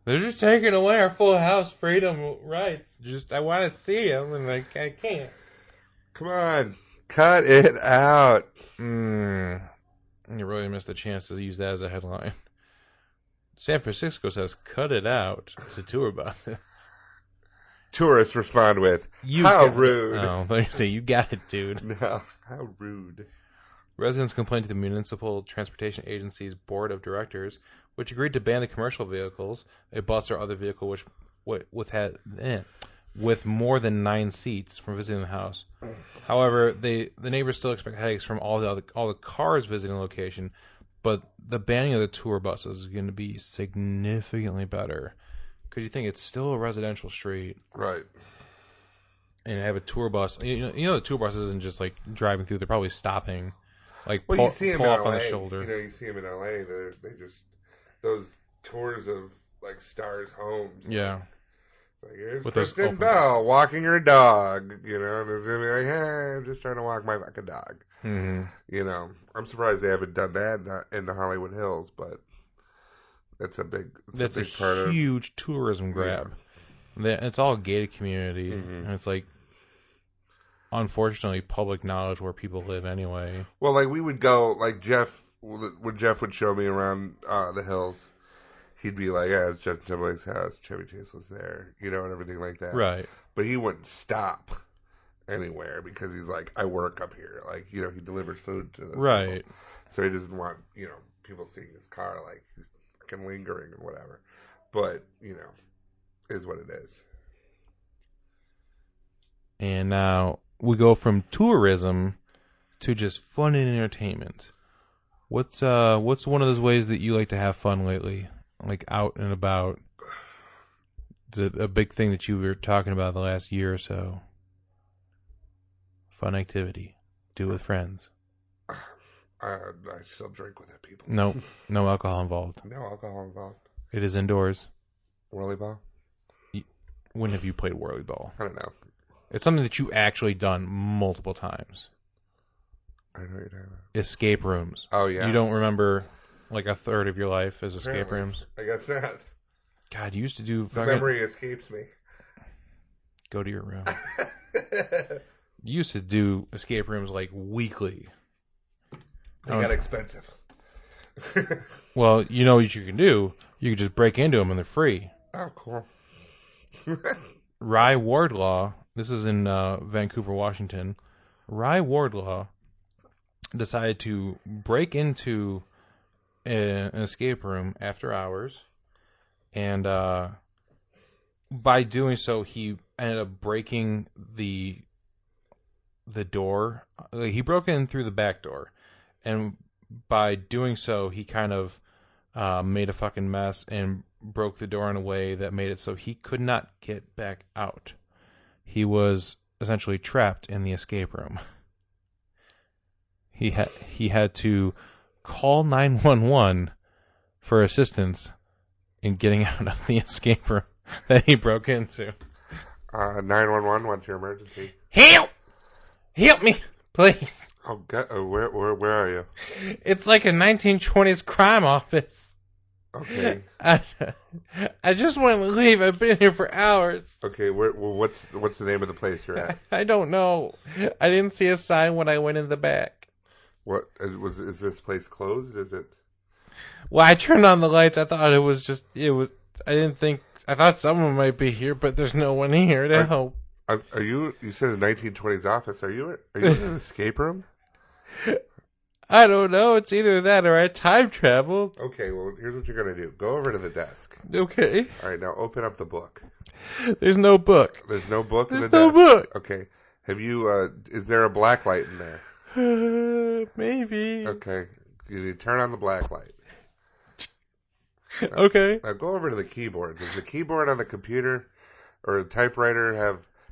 They're just taking away our Full House freedom rights. Just I want to see them, and like I can't. Come on, cut it out. You really missed a chance to use that as a headline. San Francisco says, "Cut it out" to tour buses. Tourists respond with, "How rude!" Oh, they say you got it, dude. No, how rude. Residents complained to the Municipal Transportation Agency's Board of Directors, which agreed to ban the commercial vehicles, a bus or other vehicle with more than 9 seats from visiting the house. However, the neighbors still expect headaches from all the cars visiting the location, but the banning of the tour buses is going to be significantly better. Because you think it's still a residential street. Right. And have a tour bus. You know the tour bus isn't just like driving through, they're probably stopping. Like well, pull, you see them pull in off LA. on the shoulder. You know, you see them in LA. They just those tours of like stars' homes. Yeah. Like here's With those Kristen open Bell walking her dog. You know, and it's gonna be like, hey, I'm just trying to walk my fucking dog. Mm-hmm. You know, I'm surprised they haven't done that in the Hollywood Hills, but that's a big. That's a part of huge tourism grab. Yeah. It's all a gated community, and it's like, unfortunately, public knowledge where people live anyway. Well, like we would go, like when Jeff would show me around the hills, he'd be like, yeah, it's Justin Timberlake's house, Chevy Chase was there, you know, and everything like that. Right. But he wouldn't stop anywhere because he's like, I work up here. Like, you know, he delivers food to those right. people. So he doesn't want, you know, people seeing his car like he's fucking lingering and whatever. But, you know, is what it is. And now we go from tourism to just fun and entertainment. What's one of those ways that you like to have fun lately? Like out and about? Is it a big thing that you were talking about the last year or so? Fun activity. Do it with friends. I still drink with it, people. No alcohol involved. No alcohol involved. It is indoors. Whirly ball? When have you played whirly ball? I don't know. It's something that you actually done multiple times. I know what you're talking about. Escape rooms. Oh, yeah. You don't remember like a third of your life as escape Apparently. rooms? I guess not. God, you used to do The memory escapes me. Go to your room. You used to do escape rooms like weekly. They got expensive. Well, you know what you can do? You can just break into them and they're free. Oh, cool. Rye Wardlaw, this is in Vancouver, Washington. Rye Wardlaw decided to break into an escape room after hours, and by doing so, he ended up breaking the door. He broke in through the back door, and by doing so, he kind of made a fucking mess and broke the door in a way that made it so he could not get back out. He was essentially trapped in the escape room. He had to call 911 for assistance in getting out of the escape room that he broke into. 911, what's your emergency? Help! Help me, please. Oh, God, where are you? It's like a 1920s crime office. Okay. I just want to leave. I've been here for hours. Okay, what's the name of the place you're at? I don't know. I didn't see a sign when I went in the back. What is this place closed? Is it? Well, I turned on the lights. I thought it was. I didn't think. I thought someone might be here, but there's no one here to help. Are you? You said a 1920s office. Are you in an escape room? I don't know. It's either that or I time traveled. Okay, well, here's what you're gonna do. Go over to the desk. Okay. All right, now open up the book. There's no book. There's no book in the There's no desk. book. Okay. Have you? Is there a black light in there? Maybe. Okay. You need to turn on the black light. Okay. Now go over to the keyboard. Does the keyboard on the computer or the typewriter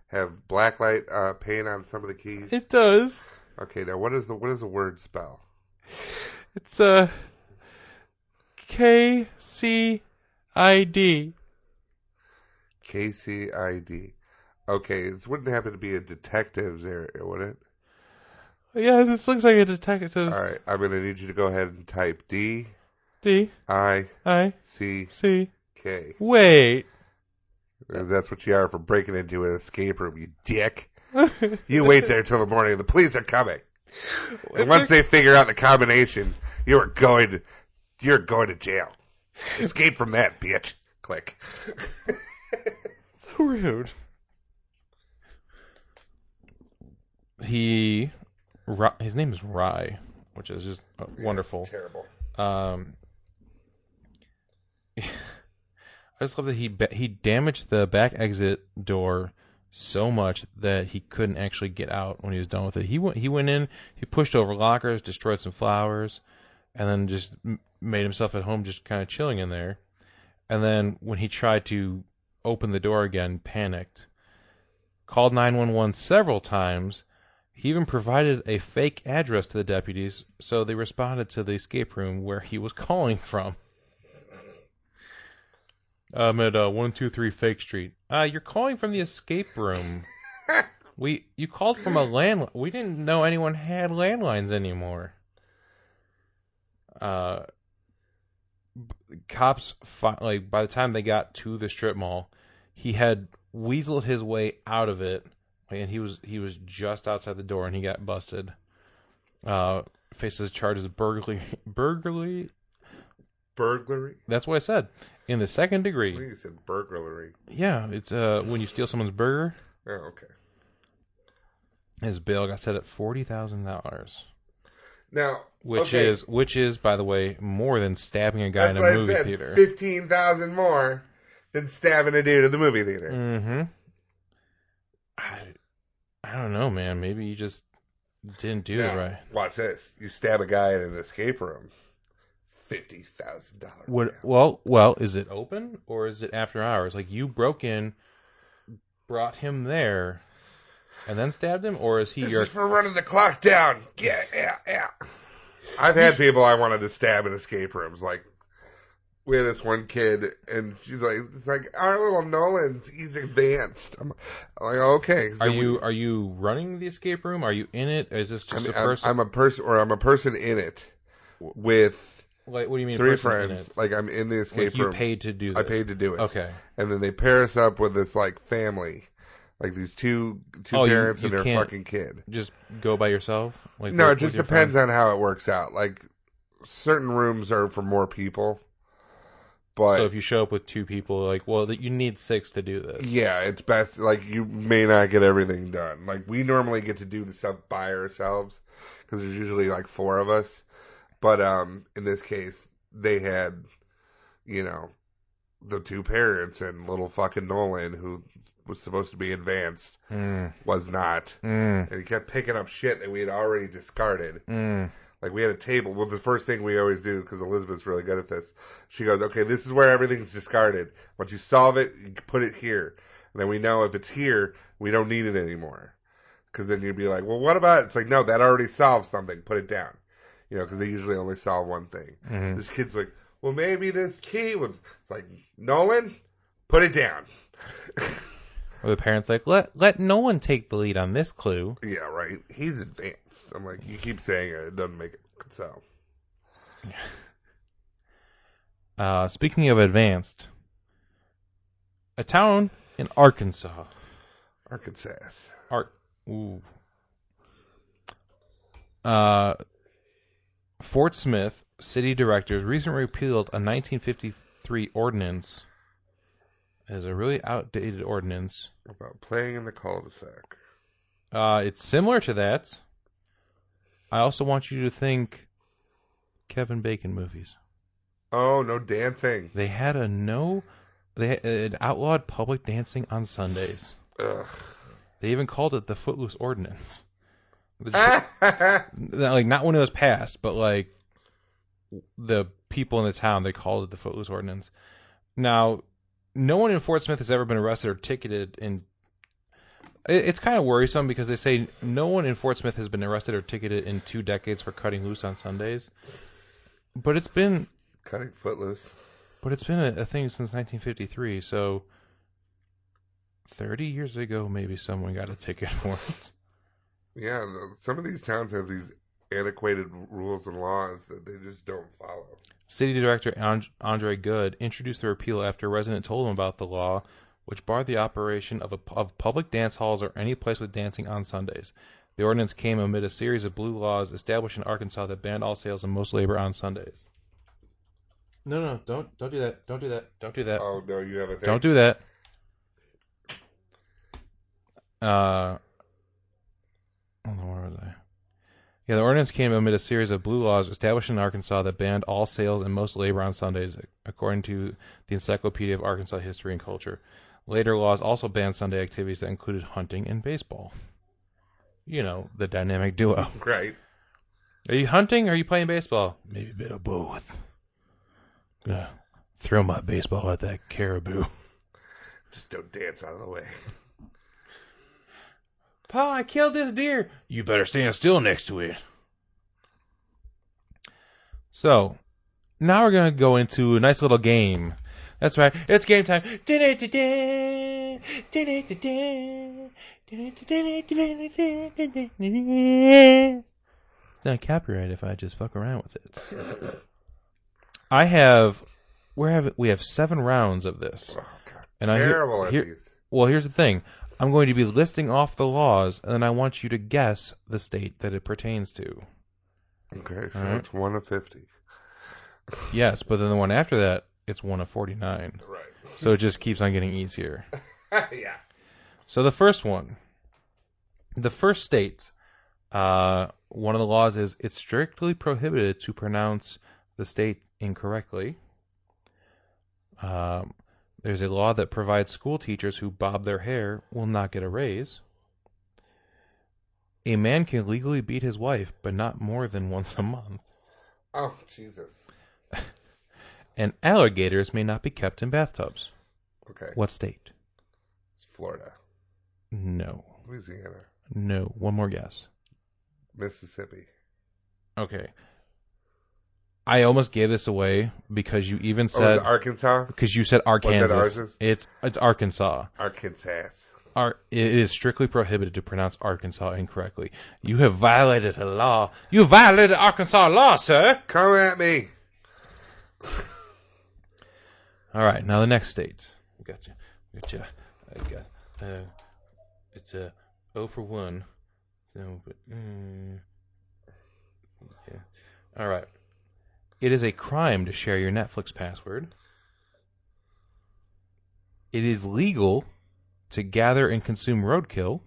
have black light paint on some of the keys? It does. Okay. Now what does the word spell? It's KCID. KCID. Okay. This wouldn't happen to be a detective's area, would it? Yeah, this looks like a detective's. All right. I'm going to need you to go ahead and type D. I C. K. Wait. That's what you are for breaking into an escape room, you dick. You wait there till the morning. The police are coming. And once they figure out the combination, you're going to jail. Escape from that, bitch. Click. So rude. His name is Rye, which is just wonderful. Terrible. I just love that he damaged the back exit door so much that he couldn't actually get out when he was done with it. He went in, he pushed over lockers, destroyed some flowers, and then just made himself at home, just kind of chilling in there. And then when he tried to open the door again, panicked, called 911 several times. He even provided a fake address to the deputies, so they responded to the escape room where he was calling from. I'm at 123 Fake Street. You're calling from the escape room. You called from a landline. We didn't know anyone had landlines anymore. Cops, by the time they got to the strip mall, he had weaseled his way out of it, and he was just outside the door, and he got busted. Faces charges of burglary. That's what I said. In the second degree. I think you said burglary. Yeah, it's when you steal someone's burger. Oh, okay. His bail got set at $40,000. Now, which is, by the way, more than stabbing a guy in a movie theater. $15,000 more than stabbing a dude in the movie theater. Mm-hmm. I don't know, man. Maybe you just didn't do it right. Watch this. You stab a guy in an escape room. $50,000. Well, is it open or is it after hours? Like, you broke in, brought him there, and then stabbed him, or is he This is for running the clock down. Yeah. I've had people I wanted to stab in escape rooms. Like, we had this one kid, and she's like, "It's like our little Nolan's. He's advanced." I'm like, "Okay." So are you running the escape room? Are you in it? Or is this just a person? I'm a person in it with. Like, what do you mean? 3 friends. Like, I'm in the escape room. You paid to do this. I paid to do it. Okay. And then they pair us up with this, like, family Like these two Oh, parents you and their can't fucking kid. Just go by yourself? Like No, it with just your depends friends? on how it works out. Like certain rooms are for more people, but So if you show up with 2 people, like, well, you need 6 to do this. yeah, it's best. Like you may not get everything done. Like we normally get to do the stuff by ourselves because there's usually like 4 of us. But in this case, they had, you know, the 2 parents and little fucking Nolan, who was supposed to be advanced, was not. And he kept picking up shit that we had already discarded. Like we had a table. Well, the first thing we always do, because Elizabeth's really good at this, she goes, okay, this is where everything's discarded. Once you solve it, you put it here. And then we know if it's here, we don't need it anymore. Because then you'd be like, well, what about it? It's like, no, that already solves something. Put it down. You know, because they usually only solve one thing. This kid's like, well, maybe this key was... It's like, Nolan, put it down. Or the parents like, let no one take the lead on this clue. Yeah, right. He's advanced. I'm like, you keep saying it. It doesn't make it so. Speaking of advanced, a town in Arkansas. Arkansas. Ooh. Fort Smith city directors recently repealed a 1953 ordinance. It is a really outdated ordinance. About playing in the cul-de-sac. It's similar to that. I also want you to think Kevin Bacon movies. Oh, no dancing. They had it outlawed public dancing on Sundays. Ugh. They even called it the Footloose Ordinance. Like, not when it was passed, but like the people in the town, they called it the Footloose Ordinance. Now, no one in Fort Smith has ever been arrested or ticketed in... It's kind of worrisome because they say no one in Fort Smith has been arrested or ticketed in 2 decades for cutting loose on Sundays. But it's been... Cutting footloose. But it's been a thing since 1953, so 30 years ago maybe someone got a ticket for it. Yeah, some of these towns have these antiquated rules and laws that they just don't follow. City Director Andre Good introduced the repeal after a resident told him about the law, which barred the operation of public dance halls or any place with dancing on Sundays. The ordinance came amid a series of blue laws established in Arkansas that banned all sales and most labor on Sundays. No, don't do that. Don't do that. Don't do that. Oh, no, you have a thing. Don't do that. Hold on, where was I? Yeah, the ordinance came amid a series of blue laws established in Arkansas that banned all sales and most labor on Sundays, according to the Encyclopedia of Arkansas History and Culture. Later laws also banned Sunday activities that included hunting and baseball. You know, the dynamic duo. Right. Are you hunting or are you playing baseball? Maybe a bit of both. Gonna throw my baseball at that caribou. Just don't dance out of the way. Pa, I killed this deer. You better stand still next to it. So, now we're going to go into a nice little game. That's right, it's game time. It's not copyright if I just fuck around with it. We have 7 rounds of this. Oh, God. And Terrible at these. Well, here's the thing. I'm going to be listing off the laws, and then I want you to guess the state that it pertains to. Okay, so right. it's 1 of 50. Yes, but then the one after that, it's 1 of 49. Right. So it just keeps on getting easier. Yeah. So the first one. The first state, one of the laws is it's strictly prohibited to pronounce the state incorrectly. There's a law that provides school teachers who bob their hair will not get a raise. A man can legally beat his wife, but not more than once a month. Oh, Jesus. And alligators may not be kept in bathtubs. Okay. What state? It's Florida. No. Louisiana. No. One more guess. Mississippi. Okay. I almost gave this away because you even Was said it Arkansas? because you said Arkansas. Was that ours? It's Arkansas. Arkansas. It is strictly prohibited to pronounce Arkansas incorrectly. You have violated a law. You violated Arkansas law, sir. Come at me. All right, now the next state. Gotcha. It's a 0 for 1. So, yeah. All right. It is a crime to share your Netflix password. It is legal to gather and consume roadkill.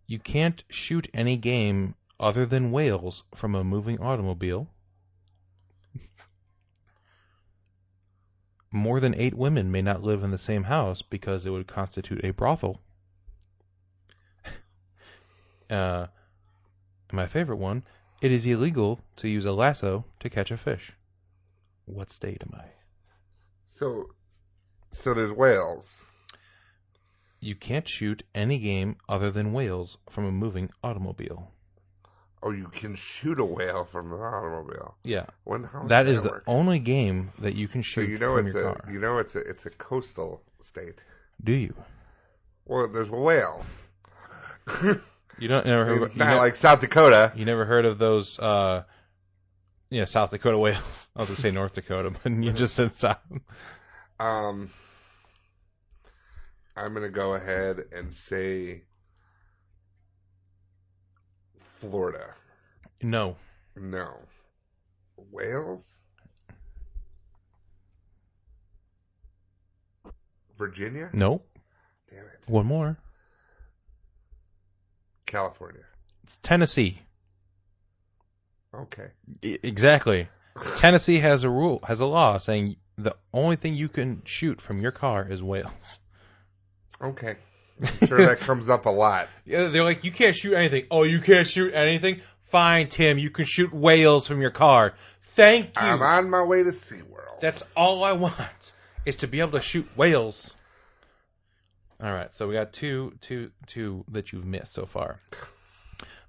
You can't shoot any game other than whales from a moving automobile. More than 8 women may not live in the same house because it would constitute a brothel. My favorite one, it is illegal to use a lasso to catch a fish. What state am I? So there's whales. You can't shoot any game other than whales from a moving automobile. Oh, you can shoot a whale from an automobile. Yeah. How that does is the work? only game that you can shoot from your car. You know it's a coastal state. Do you? Well, there's a whale. You don't never heard It's not like South Dakota. You never heard of those South Dakota whales. I was gonna say North Dakota, but you just said South. I'm gonna go ahead and say Florida. No. Wales? Virginia? No. Damn it. One more. California. It's Tennessee. Okay. Exactly. Tennessee has a law saying the only thing you can shoot from your car is whales. Okay. I'm sure that comes up a lot. Yeah, they're like, you can't shoot anything. Oh, you can't shoot anything? Fine, Tim, you can shoot whales from your car. Thank you. I'm on my way to SeaWorld. That's all I want, is to be able to shoot whales. All right, so we got two that you've missed so far.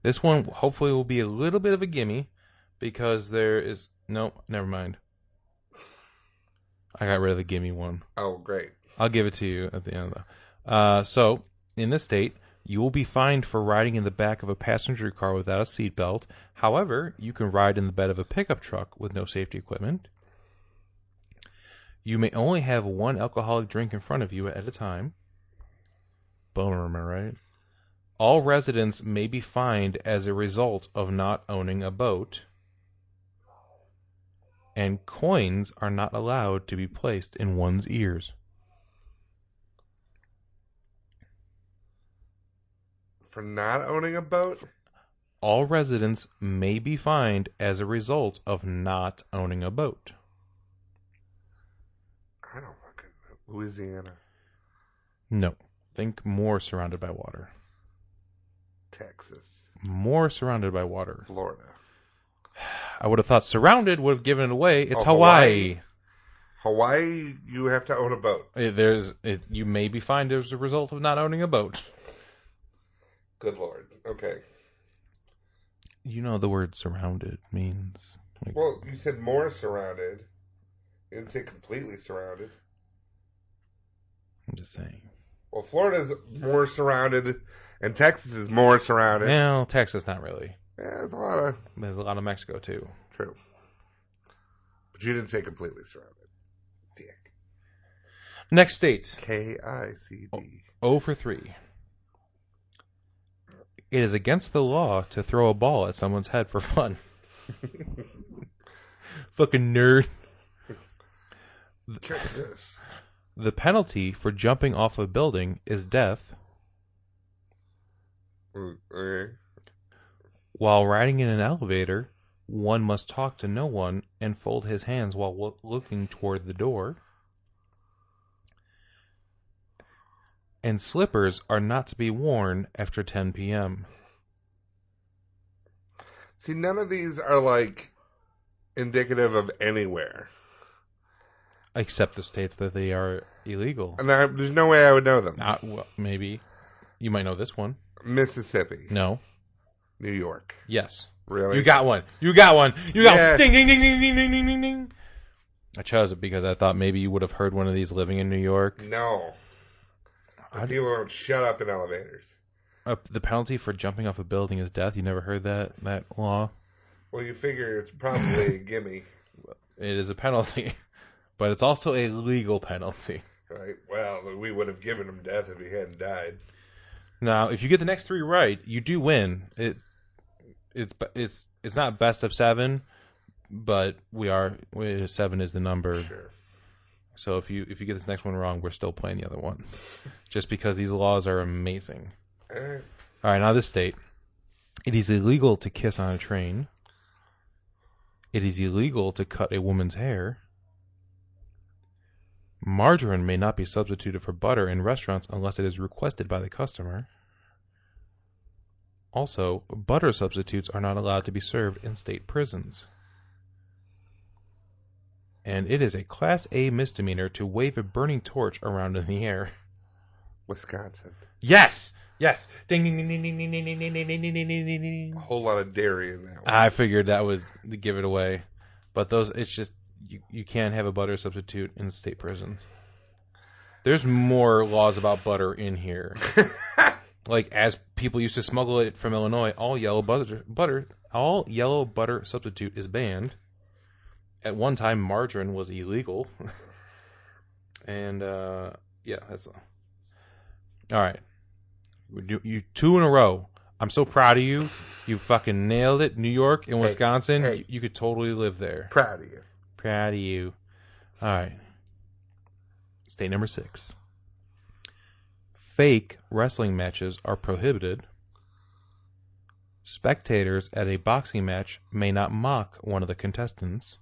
This one hopefully will be a little bit of a gimme, because there is... No, never mind. I got rid of the gimme one. Oh, great. I'll give it to you at the end of the... So, in this state, you will be fined for riding in the back of a passenger car without a seatbelt. However, you can ride in the bed of a pickup truck with no safety equipment. You may only have one alcoholic drink in front of you at a time. Boner, am I right? All residents may be fined as a result of not owning a boat. And coins are not allowed to be placed in one's ears. For not owning a boat? All residents may be fined as a result of not owning a boat. I don't fucking know. Louisiana. No. Think more surrounded by water. Texas. More surrounded by water. Florida. I would have thought surrounded would have given it away. It's Hawaii. Hawaii, you have to own a boat. You may be fined as a result of not owning a boat. Good Lord. Okay. You know the word surrounded means. Well, you said more surrounded. You didn't say completely surrounded. I'm just saying. Well, Florida's more surrounded, and Texas is more surrounded. Well, Texas, not really. Yeah, There's a lot of Mexico, too. True. But you didn't say completely surrounded. Dick. Next state. KICD. 0 for 3. It is against the law to throw a ball at someone's head for fun. Fucking nerd. Texas. The penalty for jumping off a building is death. Okay. While riding in an elevator, one must talk to no one and fold his hands while looking toward the door. And slippers are not to be worn after 10 p.m. See, none of these are, like, indicative of anywhere. Except the states that they are illegal. And there's no way I would know them. Well, maybe. You might know this one. Mississippi. No. New York. Yes. Really? You got one. You got one. You got Yeah. one. Ding, ding, ding, ding, ding, ding, ding, ding, ding. I chose it because I thought maybe you would have heard one of these living in New York. No. People don't shut up in elevators. The penalty for jumping off a building is death. You never heard that law? Well, you figure it's probably a gimme. It is a penalty, but it's also a legal penalty. Right. Well, we would have given him death if he hadn't died. Now, if you get the next 3 right, you do win. It's not best of 7, but 7 is the number. Sure. So if you get this next one wrong, we're still playing the other one, just because these laws are amazing. All right. All right, now this state. It is illegal to kiss on a train. It is illegal to cut a woman's hair. Margarine may not be substituted for butter in restaurants unless it is requested by the customer. Also, butter substitutes are not allowed to be served in state prisons. And it is a Class A misdemeanor to wave a burning torch around in the air. Wisconsin. Yes! Yes! Ding, ding, ding, ding, ding, ding, ding, ding, ding, ding, ding, ding, ding. A whole lot of dairy in that one. I figured that would give it away. But it's just, you can't have a butter substitute in state prisons. There's more laws about butter in here. Like, as people used to smuggle it from Illinois, all yellow butter substitute is banned. At one time, margarine was illegal. And, yeah, that's all. All right. You 2 in a row. I'm so proud of you. You fucking nailed it. New York and Wisconsin, hey. You could totally live there. Proud of you. Proud of you. All right. State number 6. Fake wrestling matches are prohibited. Spectators at a boxing match may not mock one of the contestants.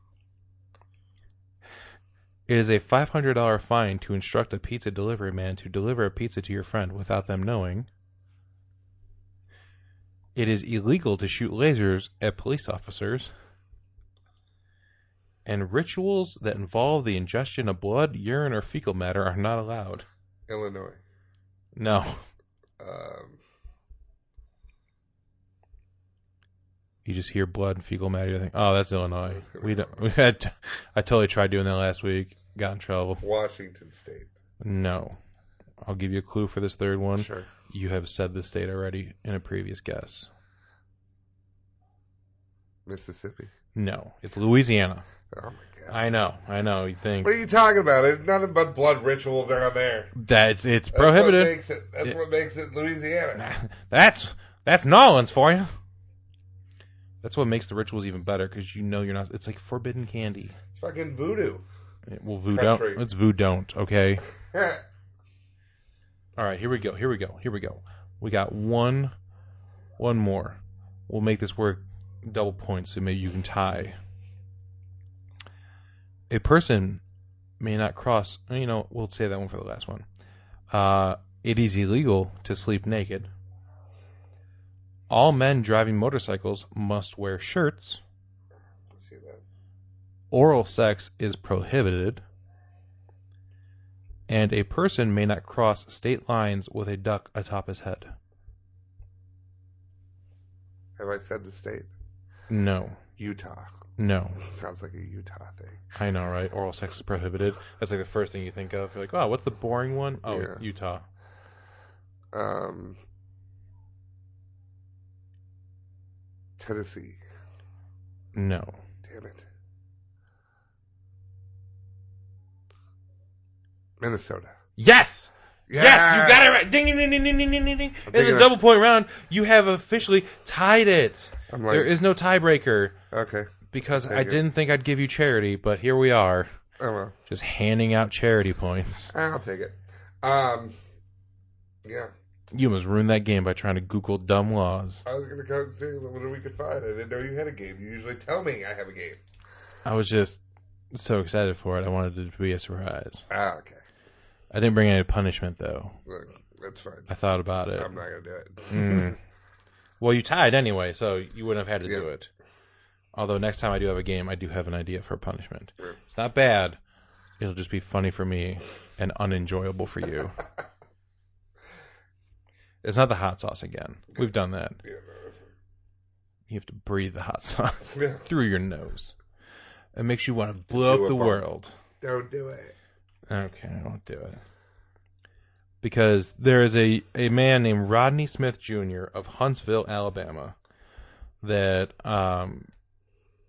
It is a $500 fine to instruct a pizza delivery man to deliver a pizza to your friend without them knowing. It is illegal to shoot lasers at police officers. And rituals that involve the ingestion of blood, urine, or fecal matter are not allowed. Illinois. No. You just hear blood and fecal matter. You think, oh, that's Illinois. I totally tried doing that last week. Got in trouble. Washington State. No. I'll give you a clue for this third one. Sure. You have said this state already in a previous guess. Mississippi. No. It's Louisiana. Oh, my God. I know. You think. What are you talking about? There's nothing but blood rituals down there. It's prohibited. That's what makes it Louisiana. That's Nolans for you. That's what makes the rituals even better, because you know you're not. It's like forbidden candy. It's fucking voodoo. Well, voodoo don't. It's voodoo don't. Okay. All right. Here we go. We got one more. We'll make this worth double points, so maybe you can tie. A person may not cross. We'll say that one for the last one. It is illegal to sleep naked. All men driving motorcycles must wear shirts. Let's see that. Oral sex is prohibited. And a person may not cross state lines with a duck atop his head. Have I said the state? No. Utah. No. Sounds like a Utah thing. I know, right? Oral sex is prohibited. That's like the first thing you think of. You're like, oh, what's the boring one? Oh, Yeah. Utah. Tennessee. No. Damn it. Minnesota. Yes! Yeah! Yes, you got it right. Ding, ding, ding, ding, ding, ding, ding, ding. In the thinking double point round, you have officially tied it. I'm like, There is no tiebreaker okay. because Take I it. didn't think I'd give you charity, but here we are, Oh, well. just handing out charity points. I'll take it. Yeah. You almost ruined that game by trying to Google dumb laws. I was going to go and see what we could find. I didn't know you had a game. You usually tell me I have a game. I was just so excited for it. I wanted it to be a surprise. Okay. I didn't bring any punishment, though. Look, that's fine. I thought about it. I'm not going to do it. Well, you tied anyway, so you wouldn't have had to Yeah. do it. Although next time I do have a game, I do have an idea for a punishment. Sure. It's not bad. It'll just be funny for me and unenjoyable for you. It's not the hot sauce again. We've done that. Yeah, no, that's fine. You have to breathe the hot sauce Yeah. through your nose. It makes you want to blow Do up a the bump. world. Don't do it. Okay, I won't do it. Because there is a man named Rodney Smith Jr. of Huntsville, Alabama, that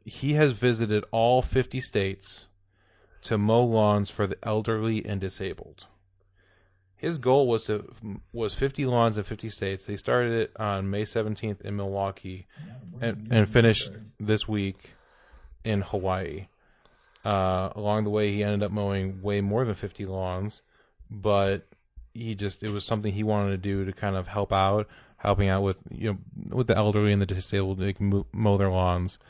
he has visited all 50 states to mow lawns for the elderly and disabled. His goal was 50 lawns in 50 states. They started it on May 17th in Milwaukee and finished this week in Hawaii. Along the way, he ended up mowing way more than 50 lawns, but it was something he wanted to do to kind of helping out with the elderly and the disabled. They can mow their lawns.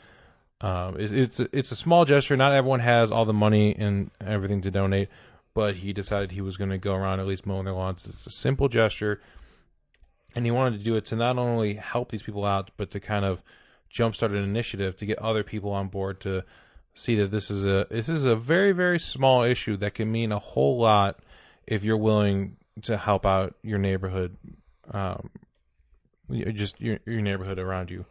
It's a small gesture. Not everyone has all the money and everything to donate, but he decided he was going to go around at least mowing their lawns. It's a simple gesture, and he wanted to do it to not only help these people out, but to kind of jumpstart an initiative to get other people on board to see that this is a very, very small issue that can mean a whole lot if you're willing to help out your neighborhood, just your neighborhood around you.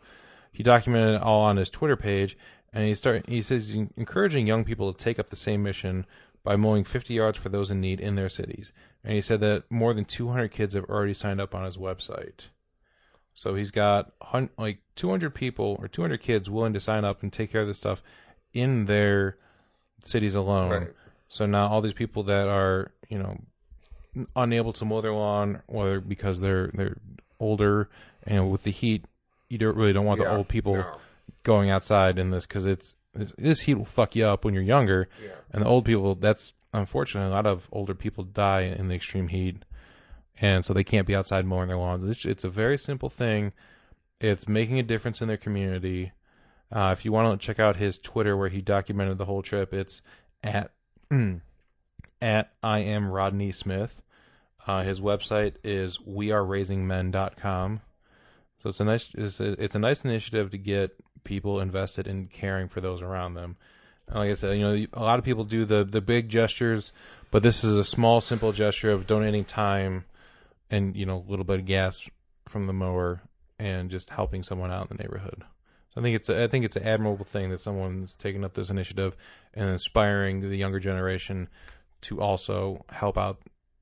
He documented it all on his Twitter page, and he says he's encouraging young people to take up the same mission by mowing 50 yards for those in need in their cities. And he said that more than 200 kids have already signed up on his website. So he's got like 200 people or 200 kids willing to sign up and take care of this stuff in their cities alone. Right. So now all these people that are, unable to mow their lawn, whether because they're older, and with the heat, you don't want the old people going outside in this, because this heat will fuck you up when you're younger. Yeah. And the old people, that's unfortunately a lot of older people die in the extreme heat, and so they can't be outside mowing their lawns. It's a very simple thing. It's making a difference in their community. If you want to check out his Twitter where he documented the whole trip, it's at I am Rodney Smith. His website is weareraisingmen.com. So it's a nice initiative to get people invested in caring for those around them. And like I said, a lot of people do the big gestures, but this is a small, simple gesture of donating time and a little bit of gas from the mower and just helping someone out in the neighborhood. So I think it's an admirable thing that someone's taking up this initiative and inspiring the younger generation to also help out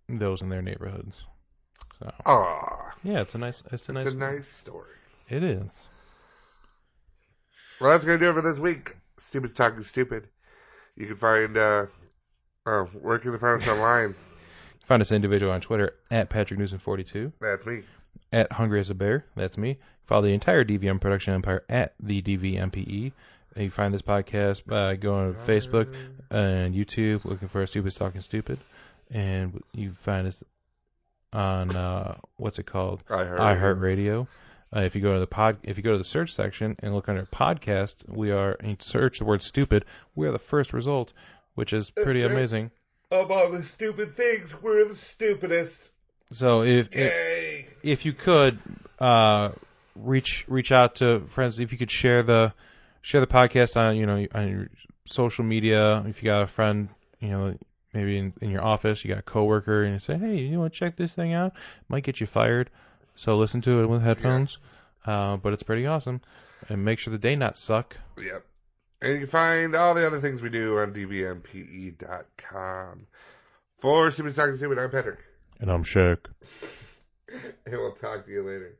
those in their neighborhoods. So, yeah, it's a nice story. It is. Well, that's going to do it for this week. Stupid Talking Stupid. You can find, where can you find us online? Find us individually on Twitter at Patrick Newsom42. That's me. At Hungry as a Bear. That's me. Follow the entire DVM production empire at the DVMPE. And you find this podcast by going to Facebook and YouTube, looking for Stupid Talking Stupid. And you find us on, what's it called? iHeartRadio. If you go to the search section and look under podcast, and search the word stupid, we are the first result, which is pretty amazing. Of all the stupid things, we're the stupidest. So if you could reach out to friends, if you could share the podcast on on your social media. If you got a friend, maybe in your office, you got a coworker, and you say, hey, you want to check this thing out? Might get you fired. So listen to it with headphones. Yeah. But it's pretty awesome. And make sure the day not suck. Yep. And you can find all the other things we do on dvmpe.com. For Stupid Talking Stupid, I'm Patrick. And I'm Shaq. And we'll talk to you later.